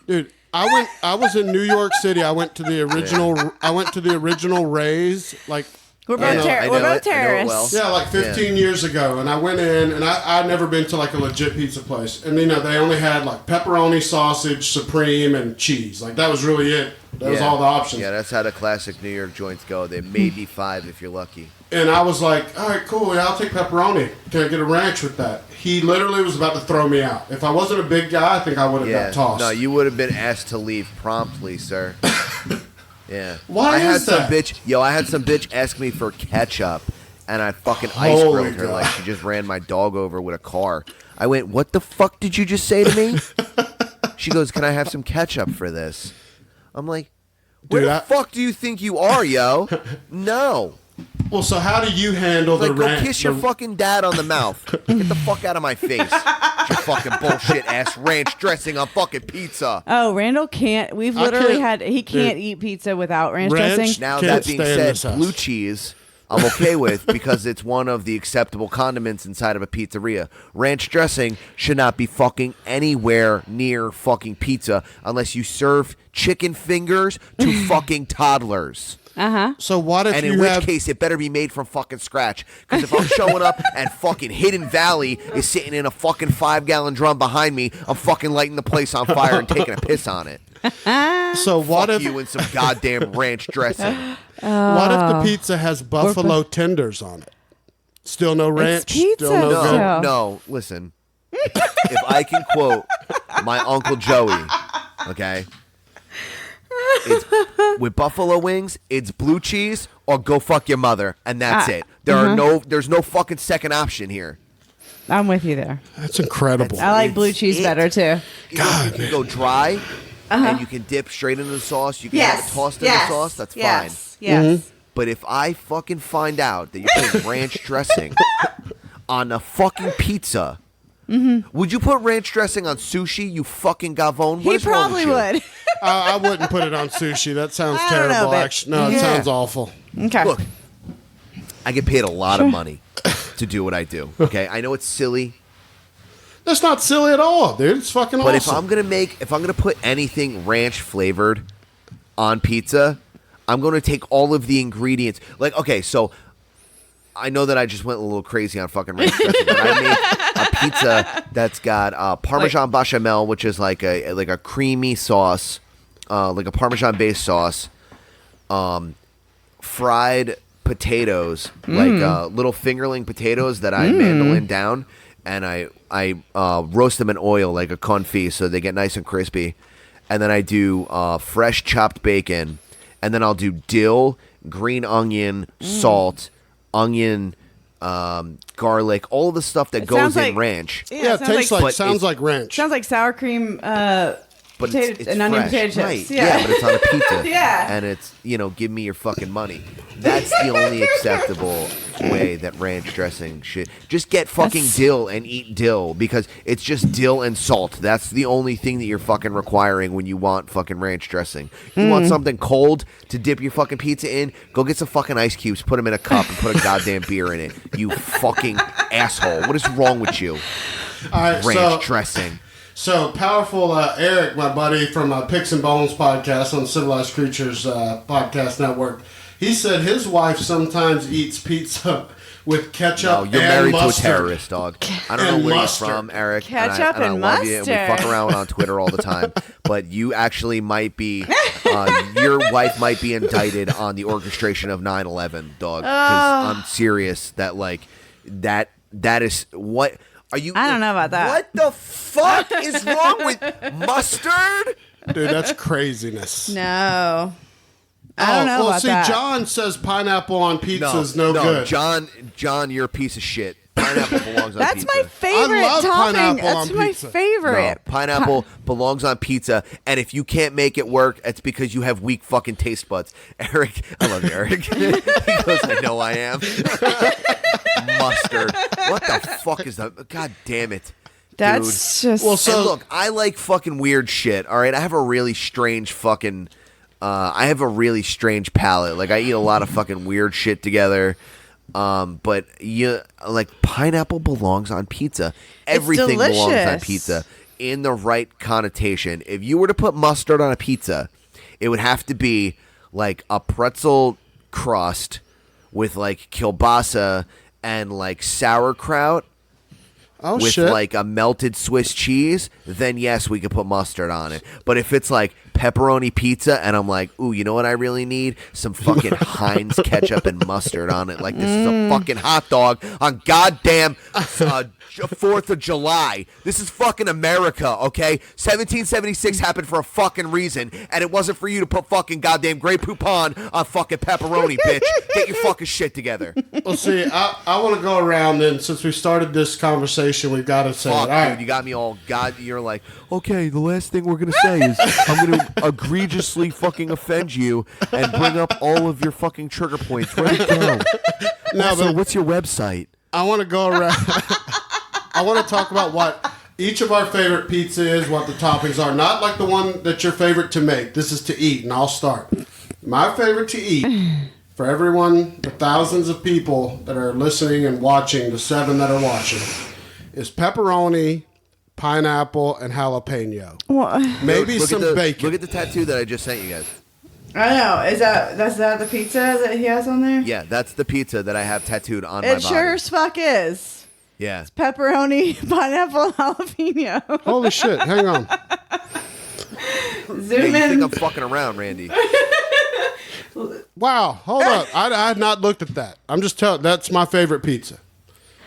Dude, I was in New York City. I went to the original Ray's, like We're I both, know- I we're know both it- I know it terrorists. well. yeah, like 15 years ago, and I went in, and I'd never been to like a legit pizza place, and they only had like pepperoni, sausage, supreme, and cheese. Like that was really it. That was Yeah. all the options. Yeah, that's how the classic New York joints go. They may be 5 if you're lucky. And I was like, all right, cool. Yeah, I'll take pepperoni. Can I get a ranch with that? He literally was about to throw me out. If I wasn't a big guy, I think I would have Yeah. got tossed. No, you would have been asked to leave promptly, sir. Yeah. Why I had is some that? bitch. I had some bitch ask me for ketchup, and I fucking ice Holy grilled her God. like she just ran my dog over with a car. I went, "What the fuck did you just say to me?" She goes, "Can I have some ketchup for this?" I'm like, "Where Dude, the fuck do you think you are, yo?" No. Well, so how do you handle Like, the go ranch? kiss your fucking dad on the mouth. Get the fuck out of my face. Your fucking bullshit ass ranch dressing on fucking pizza. Oh, Randall can't. We've I literally can't- he can't dude. eat pizza without ranch Ranch? dressing. Now, Can't that being stay in said, this house. blue cheese, I'm okay with because it's one of the acceptable condiments inside of a pizzeria. Ranch dressing should not be fucking anywhere near fucking pizza unless you serve chicken fingers to fucking toddlers. So what if And you in which have... case, it better be made from fucking scratch. Because if I'm showing up and fucking Hidden Valley is sitting in a fucking 5-gallon drum behind me, I'm fucking lighting the place on fire and taking a piss on it. So what Fuck if you and some goddamn ranch dressing. what if the pizza has buffalo tenders on it? Still no ranch? pizza, Still no so- good? No, listen. If I can quote my Uncle Joey, okay? It's, with buffalo wings, it's blue cheese or go fuck your mother, and that's it. There's no fucking second option here. I'm with you there. That's incredible. I like blue cheese better too. You can go dry, and you can dip straight into the sauce. You can have it tossed in the sauce. That's fine. Yes. But if I fucking find out that you're putting ranch dressing on a fucking pizza, would you put ranch dressing on sushi? You fucking gavone. What He is wrong with probably you? would. I wouldn't put it on sushi. That sounds I don't know, terrible. but- Actually, no, it Yeah. sounds awful. Okay. Look, I get paid a lot of money to do what I do. Okay, I know it's silly, That's not silly at all, dude. It's fucking but awesome. if I'm gonna put anything ranch flavored on pizza, I'm gonna take all of the ingredients. Like, okay, so I know that I just went a little crazy on fucking ranch dressing, but I made a pizza that's got Parmesan bechamel, which is like a creamy sauce, like a Parmesan based sauce, fried potatoes, like little fingerling potatoes that I mandolin down, and I roast them in oil like a confit so they get nice and crispy, and then I do fresh chopped bacon, and then I'll do dill, green onion, salt, onion, garlic, all the stuff that goes sounds in like- ranch. yeah, it sounds tastes but like sounds it's- like ranch. Sounds like sour cream But potato, it's and onion fresh. potato chips. Right. Yeah. But it's on a pizza. Yeah. And it's, give me your fucking money. That's the only acceptable way that ranch dressing should. Just get fucking dill and eat dill because it's just dill and salt. That's the only thing that you're fucking requiring when you want fucking ranch dressing. You want something cold to dip your fucking pizza in? Go get some fucking ice cubes, put them in a cup, and put a goddamn beer in it. You fucking asshole. What is wrong with you? All right, Ranch dressing. So powerful Eric, my buddy from Picks and Bones podcast on Civilized Creatures podcast network, he said his wife sometimes eats pizza with ketchup No, you're and married mustard. to a terrorist, dog. I don't know And where mustard. you're from, Eric. Ketchup and I and love you, and we mustard. fuck around on Twitter all the time. But you actually might be, your wife might be indicted on the orchestration of 9/11, dog. Because I'm serious that that is what. Are you? I don't know about that. What the fuck is wrong with mustard? Dude, that's craziness. No. I don't know well, about see, that. John says pineapple on pizza is no good. John, you're a piece of shit. Pineapple belongs on That's pizza. my favorite love topping. pineapple That's on my pizza. favorite. No, pineapple belongs on pizza, and if you can't make it work, it's because you have weak fucking taste buds. Eric, I love you, Eric. He goes, I know I am. Mustard. What the fuck is that? God damn it. That's dude. just. Well, so And look, I like fucking weird shit, all right? I have a really strange fucking... I have a really strange palate. Like, I eat a lot of fucking weird shit together. But pineapple belongs on pizza. Everything belongs on delicious. pizza in the right connotation. If you were to put mustard on a pizza, it would have to be like a pretzel crust with like kielbasa and like sauerkraut with shit. like a melted Swiss cheese, then yes, we could put mustard on it. But if it's like pepperoni pizza and I'm like, ooh, you know what I really need? Some fucking Heinz ketchup and mustard on it. Like this is a fucking hot dog on goddamn 4th of July. This is fucking America, okay? 1776 happened for a fucking reason, and it wasn't for you to put fucking goddamn Grey Poupon on fucking pepperoni, bitch. Get your fucking shit togetger. Well, see, I want to go around, and since we started this conversation, we've got to say Fuck, it. All right. dude, you got me all you're like, okay, the last thing we're gonna say is I'm gonna egregiously fucking offend you and bring up all of your fucking trigger points. Ready to go. No, So but what's your website? I want to go around. I want to talk about what each of our favorite pizza is, what the toppings are. Not like the one that's your favorite to make. This is to eat, and I'll start. My favorite to eat, for everyone, the thousands of people that are listening and watching, the 7 that are watching, is pepperoni, pineapple, and jalapeno. Maybe Look some at the, bacon. Look at the tattoo that I just sent you guys. I know. That's the pizza that he has on there? Yeah, that's the pizza that I have tattooed on my It body. sure as fuck is. Yeah. It's pepperoni, pineapple, jalapeno. Holy shit! Hang on. Zoom You think in. I'm fucking around, Randy? Wow. Hold up. I had not looked at that. I'm just telling. That's my favorite pizza.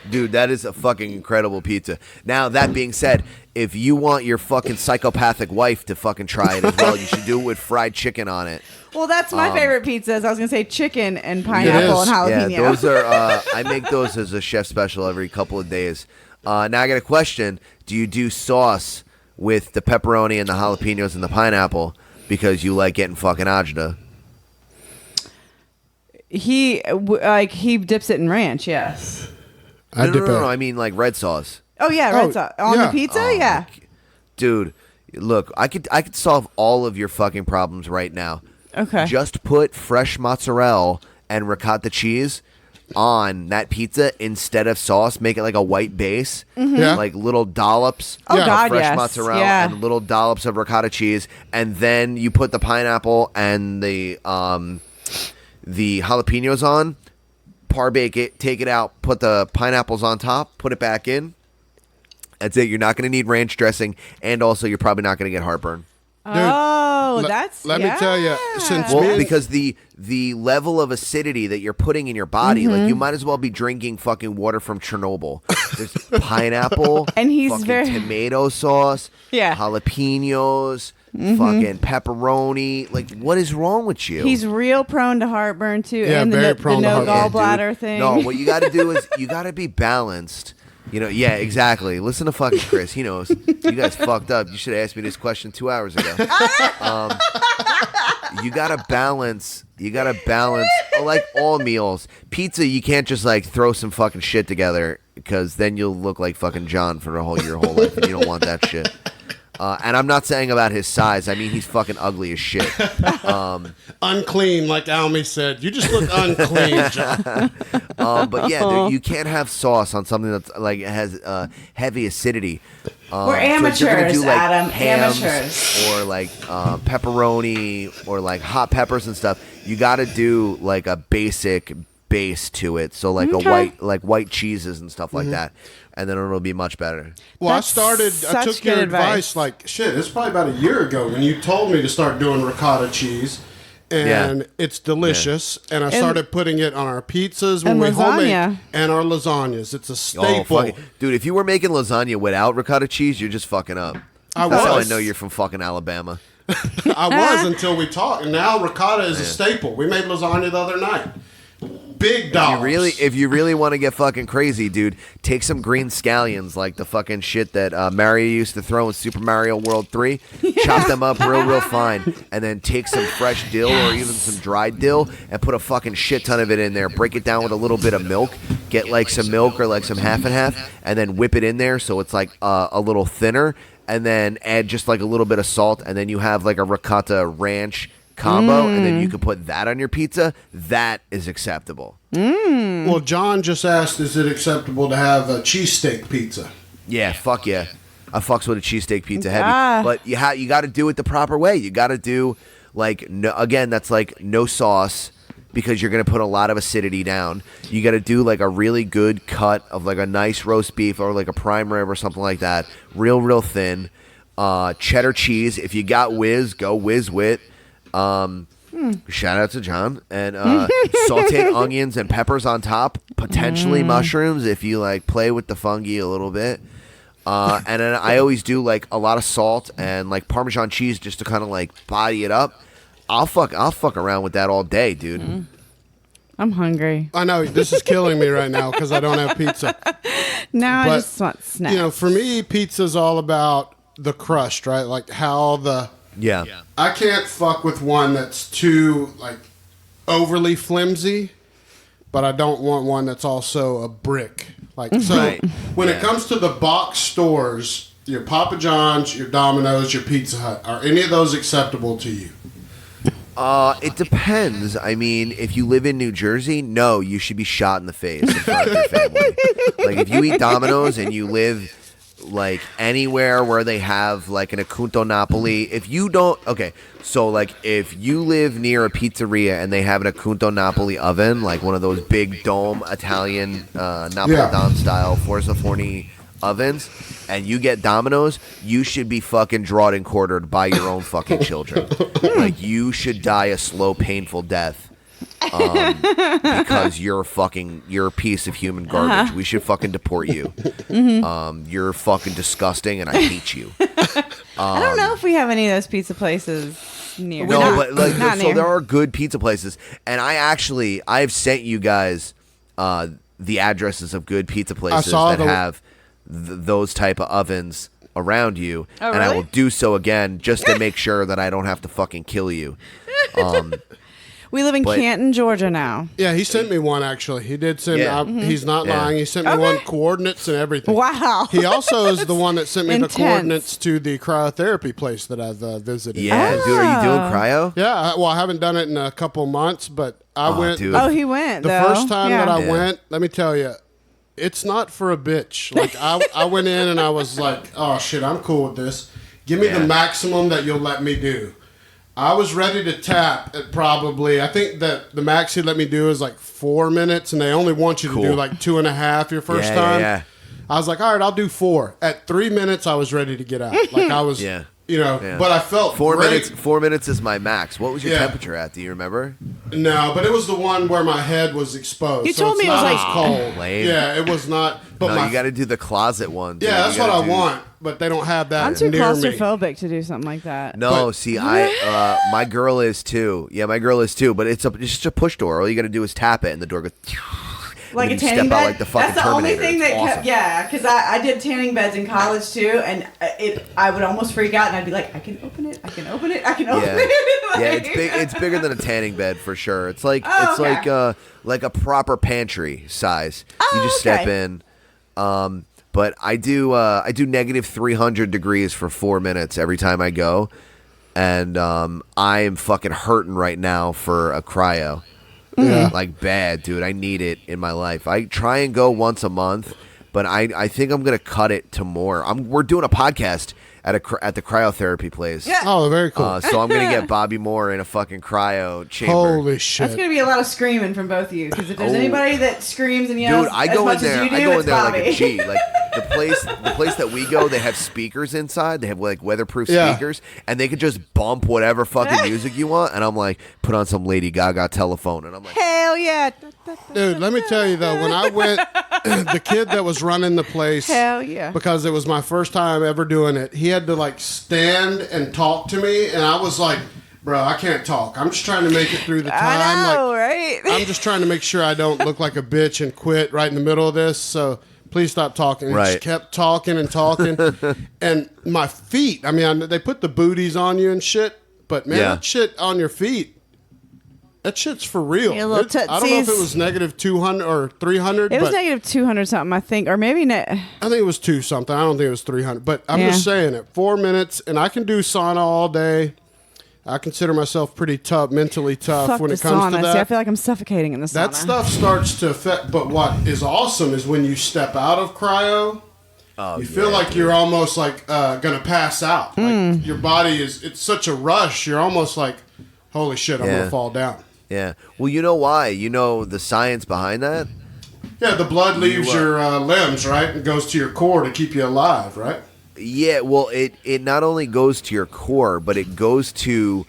Dude, that is a fucking incredible pizza. Now, that being said, if you want your fucking psychopathic wife to fucking try it as well, you should do it with fried chicken on it. Well, that's my favorite pizzas. I was gonna say chicken and pineapple and jalapeno. Yeah, those are. I make those as a chef special every couple of days. Now I got a question: do you do sauce with the pepperoni and the jalapenos and the pineapple because you like getting fucking agita? He dips it in ranch. Yes. No. I mean like red sauce. Oh yeah, red sauce on the pizza. Yeah. Dude, look, I could solve all of your fucking problems right now. Okay. Just put fresh mozzarella and ricotta cheese on that pizza instead of sauce. Make it like a white base. Yeah. Like little dollops Oh, of God, fresh yes. mozzarella Yeah. and little dollops of ricotta cheese. And then you put the pineapple and the jalapenos on. Par-bake it, take it out, put the pineapples on top, put it back in. That's it. You're not going to need ranch dressing, and also you're probably not going to get heartburn. Dude, Let me tell you, since Well, because the level of acidity that you're putting in your body, like you might as well be drinking fucking water from Chernobyl. There's pineapple, And he's fucking very- tomato sauce, Yeah. jalapenos, fucking pepperoni. Like, what is wrong with you? He's real prone to heartburn too, Yeah, and very the prone to no heartburn. gallbladder dude. thing. No, what you got to do is you got to be balanced. You know, yeah, exactly. Listen to fucking Chris. He knows. You guys fucked up. You should have asked me this question 2 hours ago. You gotta balance. Like all meals. Pizza, you can't just like throw some fucking shit together because then you'll look like fucking John for your whole life, and you don't want that shit. And I'm not saying about his size. I mean, he's fucking ugly as shit. Unclean, like Almy said. You just look unclean, John. But yeah, you can't have sauce on something that's like has heavy acidity. We're So if you're gonna amateurs, do, like, Adam. hams Amateurs. or like pepperoni or like hot peppers and stuff. You got to do like a basic base to it. So like white cheeses and stuff like that, and then it'll be much better. Well, That's I such took your good advice like shit. It's probably about a year ago when you told me to start doing ricotta cheese, and it's delicious. And I started putting it on our pizzas when And we lasagna. homemade and our lasagnas. It's a Oh, staple. fuck it. Dude, if you were making lasagna without ricotta cheese, you're just fucking up. That's how I know you're from fucking Alabama. I was until we talked, and now ricotta is a staple. We made lasagna the other night. Big dollars. If you really want to get fucking crazy, dude, take some green scallions, like the fucking shit that Mario used to throw in Super Mario World 3. Chop them up real fine, and then take some fresh dill or even some dried dill and put a fucking shit ton of it in there. Break it down with a little bit of milk. Get like some milk or like some half and half, and then whip it in there so it's like a little thinner. And then add just like a little bit of salt, and then you have like a ricotta ranch combo, and then you can put that on your pizza. That is acceptable. Well, John just asked, is it acceptable to have a cheesesteak pizza? Yeah, fuck yeah. I fucks with a cheesesteak pizza heavy. But you got to do it the proper way. You got to do like, that's like no sauce because you're going to put a lot of acidity down. You got to do like a really good cut of like a nice roast beef or like a prime rib or something like that. Real thin. Cheddar cheese. If you got whiz, go whiz with. Shout out to John. And sauteed onions and peppers on top. Potentially mushrooms if you like play with the fungi a little bit. And then I always do like a lot of salt and like Parmesan cheese just to kind of like body it up. I'll fuck around with that all day, dude. I'm hungry. I know this is killing me right now because I don't have pizza. Now But, I just want snacks. You know, for me, pizza's all about the crust, right? Like how Yeah. I can't fuck with one that's too like overly flimsy, but I don't want one that's also a brick. Like so, Right. when it comes to the box stores, your Papa John's, your Domino's, your Pizza Hut, are any of those acceptable to you? It depends. I mean, if you live in New Jersey, no, you should be shot in the face in front of your family. Like if you eat Domino's and you live like anywhere where they have like an Acunto Napoli. If you don't, okay, so like if you live near a pizzeria and they have an Acunto Napoli oven, like one of those big dome Italian Napolitan style Forza Forni ovens, and you get Domino's, you should be fucking drawed and quartered by your own fucking children. Like you should die a slow, painful death. Because you're a piece of human garbage. We should fucking deport you. You're fucking disgusting, and I hate you. I don't know if we have any of those pizza places near. No, but like, so there are good pizza places, and I've sent you guys the addresses of good pizza places that have those type of ovens around you, and I will do so again just to make sure that I don't have to fucking kill you. We live in Canton, Georgia now. Yeah, he sent me one, actually. He did send he's not lying. He sent me one, coordinates and everything. Wow. He also is the one that sent me the coordinates to the cryotherapy place that I've visited. Yeah, dude, are you doing cryo? Yeah, well, I haven't done it in a couple months, but I went. Dude. Oh, he went, The though. first time that I went, let me tell you, it's not for a bitch. Like, I went in and I was like, oh, shit, I'm cool with this. Give me the maximum that you'll let me do. I was ready to tap at probably, I think that the max he let me do is like 4 minutes, and they only want you to do like 2.5 your first time. Yeah. I was like, all right, I'll do 4. At 3 minutes, I was ready to get out. Like I was, but I felt 4 great. minutes. 4 minutes is my max. What was your temperature at? Do you remember? No, but it was the one where my head was exposed. You told me it was like cold. Lame. Yeah, it was not. But no, you got to do the closet one. Dude. Yeah, that's what I want. But they don't have that. I'm too near claustrophobic to do something like that. No, see, my girl is too. Yeah, my girl is too. But it's just a push door. All you got to do is tap it, and the door goes. Like a tanning step bed. Out like the fucking That's the only Terminator. thing that It's kept. Because I did tanning beds in college too, and I would almost freak out, and I'd be like, I can open it, I can open it, I can open it. Yeah, it's big. It's bigger than a tanning bed for sure. It's like like a proper pantry size. You just step in. But I do negative 300 degrees for 4 minutes every time I go, and I am fucking hurting right now for a cryo. Yeah. Like bad, dude. I need it in my life. I try and go once a month, but I think I'm gonna cut it to more. We're doing a podcast at the cryotherapy place. Yeah. Oh, very cool. So I'm gonna get Bobby Moore in a fucking cryo chamber. Holy shit! That's gonna be a lot of screaming from both of you, because if there's anybody that screams and yells, dude, I go in there. I go in there like a G. Like the place that we go, they have speakers inside. They have like weatherproof speakers, and they could just bump whatever fucking music you want. And I'm like, put on some Lady Gaga telephone, and I'm like, hell yeah, dude. Let me tell you though, when I went, the kid that was running the place, hell yeah, because it was my first time ever doing it. He had to like stand and talk to me, and I was like, bro, I can't talk. I'm just trying to make it through the time. I know, like, right? I'm just trying to make sure I don't look like a bitch and quit right in the middle of this. So please stop talking. And he just kept talking and talking. And my feet, I mean, they put the booties on you and shit, but man, that shit on your feet, that shit's for real. Your little I don't know if it was negative 200 or 300. It was negative 200 something, I think, or maybe I think it was 2 something. I don't think it was 300. But I'm just saying it. 4 minutes, and I can do sauna all day. I consider myself pretty tough, mentally tough. Fuck when the it comes sauna. to that. See, I feel like I'm suffocating in the sauna. That stuff starts to affect. But what is awesome is when you step out of cryo, you feel like you're almost like gonna pass out. Like your body it's such a rush. You're almost like, holy shit, I'm gonna fall down. Yeah. Well, you know why? You know the science behind that? Yeah, the blood leaves your limbs, right? And goes to your core to keep you alive, right? Yeah, well, it not only goes to your core, but it goes to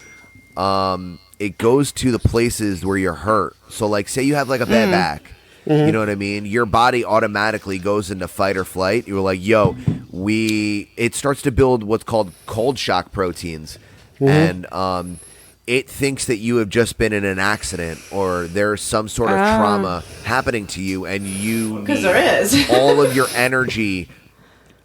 the places where you're hurt. So, like, say you have like a bad back, you know what I mean? Your body automatically goes into fight or flight. You're like, yo, it starts to build what's called cold shock proteins, and it thinks that you have just been in an accident or there's some sort of trauma happening to you, and you because there is all of your energy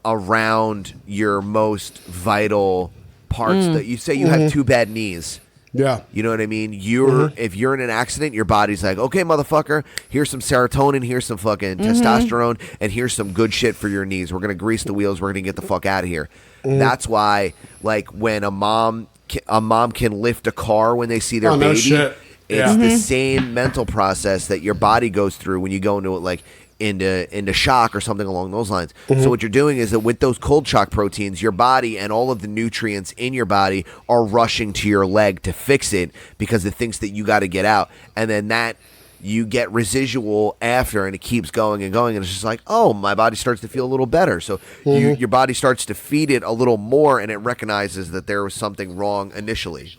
around your most vital parts. That you say you have 2 bad knees. Yeah. You know what I mean? If you're in an accident, your body's like, okay, motherfucker, here's some serotonin, here's some fucking testosterone, and here's some good shit for your knees. We're going to grease the wheels. We're going to get the fuck out of here. That's why, like, when a mom can lift a car when they see their baby, no shit. it's the same mental process that your body goes through when you go into it. Like, into shock or something along those lines. So what you're doing is that with those cold shock proteins, your body and all of the nutrients in your body are rushing to your leg to fix it because it thinks that you got to get out, and then that you get residual after, and it keeps going and going, and it's just like, oh, my body starts to feel a little better. So your body starts to feed it a little more, and it recognizes that there was something wrong initially.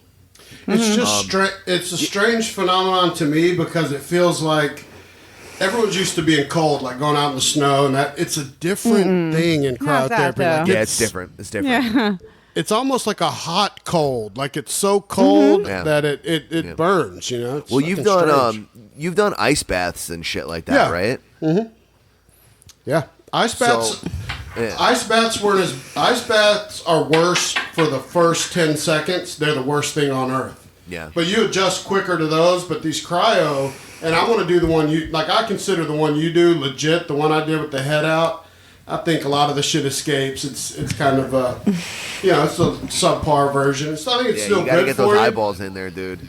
It's just it's a strange phenomenon to me because it feels like everyone's used to being cold, like going out in the snow, and that it's a different thing in cryotherapy. Like Yeah, it's different. It's different. Yeah. It's almost like a hot cold. Like it's so cold that it burns. You know. It's Well, you've done ice baths and shit like that, right? Mm-hmm. Yeah, ice baths. Ice baths are worse for the first 10 seconds. They're the worst thing on earth. Yeah. But you adjust quicker to those. But these cryo, and I want to do the one you like. I consider the one you do legit. The one I did with the head out. I think a lot of the shit escapes. It's kind of it's a subpar version. I think it's still you gotta good get for those you. eyeballs in there, dude.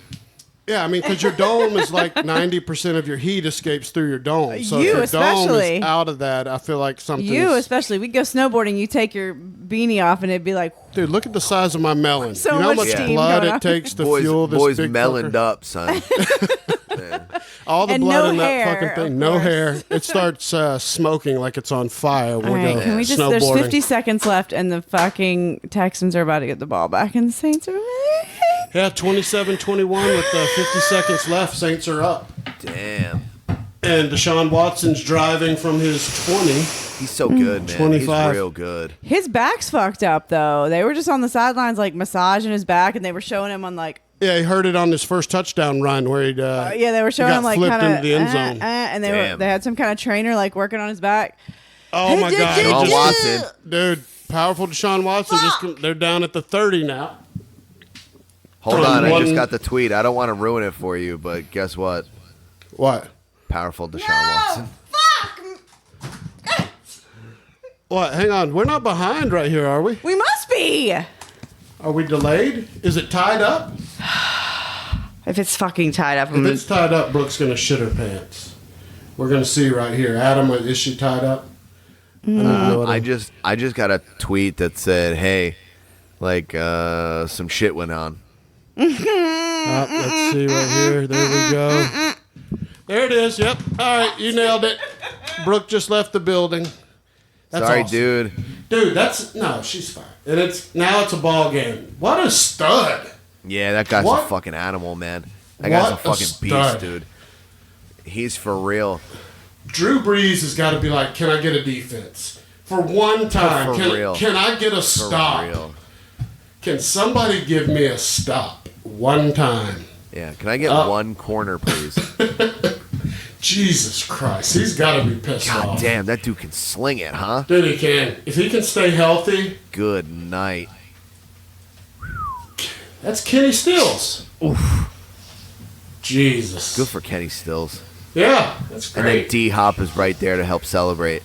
Yeah, I mean, because your dome is like 90% of your heat escapes through your dome. So You if your dome especially. is out of that, I feel like something. You especially. We'd go snowboarding. You take your beanie off, and it'd be like, Dude, look at the size of my melon. So you know how much much steam blood going it on. takes to fuel this Boys big meloned fucker? up, son. All the And blood no in that hair, fucking of thing. No course. hair. It starts smoking like it's on fire. We'll all right, go can we just? snowboarding. There's 50 seconds left, and the fucking Texans are about to get the ball back, and the Saints are. Yeah, 27-21 with 50 seconds left. Saints are up. Damn. And Deshaun Watson's driving from his 20. He's so good, man. 25. He's real good. His back's fucked up though. They were just on the sidelines like massaging his back, and they were showing him on like. Yeah, he heard it on his first touchdown run where he'd. Yeah, they were showing got him like flipped kind of into the end zone. and Damn. they had some kind of trainer like working on his back. Oh my God! he Deshaun just- Watson. dude, powerful Deshaun Watson. They're down at the 30 now. Hold on, I One- just got the tweet. I don't want to ruin it for you, but guess what? What? Powerful Deshaun Watson. What? Hang on. We're not behind right here, are we? We must be. Are we delayed? Is it tied up? If it's fucking tied up, If it's tied up, Brooke's going to shit her pants. We're going to see right here. Adam, is she tied up? I just got a tweet that said, "Hey, like some shit went on." Let's see right here. There we go. There it is. Yep. All right. You nailed it. Brooke just left the building. That's Sorry, awesome. dude. Dude, she's fine. And it's a ball game. What a stud. Yeah, that guy's What? a fucking animal, man. That guy's a What a fucking stud. beast, dude. He's for real. Drew Brees has got to be like, can I get a defense? For one time. For real. Can I get a For stop? real. Can somebody give me a stop? One time. Yeah, can I get one corner, please? Jesus Christ. He's got to be pissed God off. damn, that dude can sling it, huh? Dude, he can. If he can stay healthy, Good night. that's Kenny Stills. Oof. Jesus. Good for Kenny Stills. Yeah, that's And then great. D Hop is right there to help celebrate.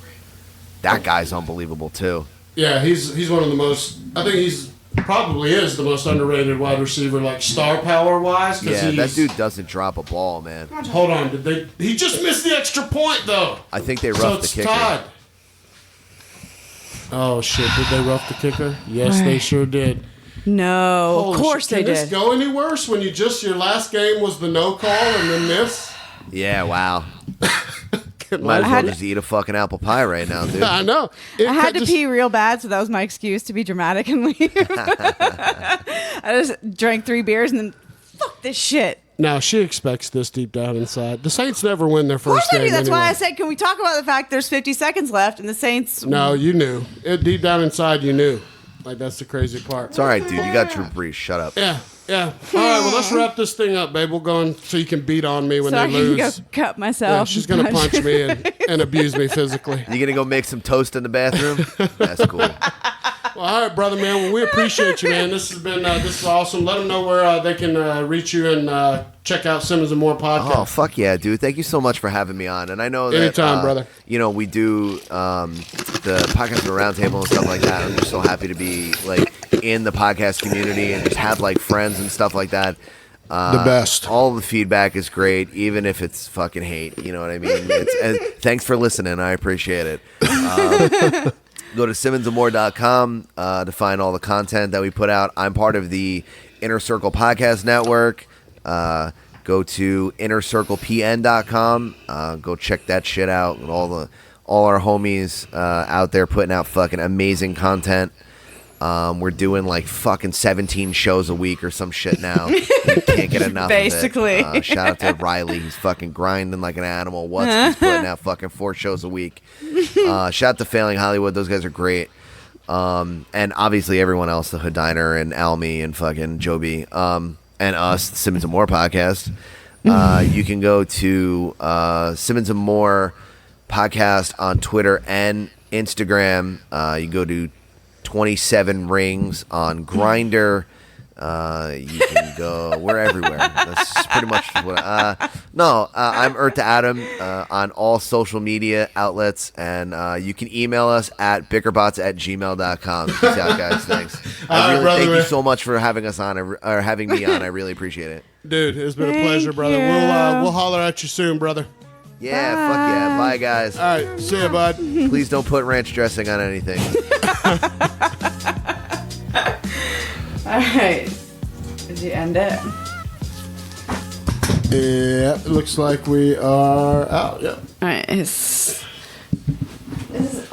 That guy's unbelievable too. Yeah, he's one of the most. I think he's probably is the most underrated wide receiver, like star power wise. Yeah, that dude doesn't drop a ball, man. Hold on, he just missed the extra point though. I think they So roughed the it's kicker. tied. Oh shit! Did they rough the kicker? Yes, they sure did. no, Holy of course shit. they Can this did. go any worse when your last game was the no call and then this? Yeah, wow. Might as well had- just eat a fucking apple pie right now, dude. I know. I had to pee real bad, so that was my excuse to be dramatic and leave. I just drank 3 beers and then fuck this shit. Now she expects this deep down inside. The Saints never win their Of course first I game. do. That's anyway. why I said, can we talk about the fact there's 50 seconds left and the Saints? No, you knew. Deep down inside, you knew. Like that's the crazy part. It's all right, dude. You got Drew Brees. Shut up. Yeah. All right, well, let's wrap this thing up, babe. We'll go on so you can beat on me when So I they can go lose. cut myself. Yeah, she's gonna punch me and abuse me physically. You gonna go make some toast in the bathroom? That's cool. Well, all right, brother, man. Well, we appreciate you, man. This has been this is awesome. Let them know where they can reach you and check out Simmons and More podcast. Oh, fuck yeah, dude. Thank you so much for having me on. And I know that Anytime, brother. You know, we do the podcast of the roundtable and stuff like that. I'm just so happy to be like in the podcast community and just have like friends and stuff like that. The best. All the feedback is great, even if it's fucking hate. You know what I mean? Thanks for listening. I appreciate it. Go to simmonsandmore.com to find all the content that we put out. I'm part of the Inner Circle Podcast Network. Go to innercirclepn.com. Go check that shit out. All our homies out there putting out fucking amazing content. We're doing like fucking 17 shows a week or some shit now. Can't get enough Basically. of it. Shout out to Riley. He's fucking grinding like an animal. He's putting out fucking 4 shows a week. Shout out to Failing Hollywood. Those guys are great. And obviously everyone else, the Hood Diner and Almy and fucking Joby, and us, the Simmons and More podcast. You can go to Simmons and More podcast on Twitter and Instagram. You go to 27 Rings on Grindr. You can go. We're everywhere. That's pretty much what. I'm Earth to Adam on all social media outlets, and you can email us at bickerbots@gmail.com. Peace out, guys. Thanks. Thank you so much for having us on or having me on. I really appreciate it, dude. It's been a pleasure, brother. you. We'll holler at you soon, brother. Yeah, fuck yeah. Bye, guys. All right, see ya, bud. Please don't put ranch dressing on anything. All right. Did you end it? Yeah, it looks like we are out. Yeah. All right. This is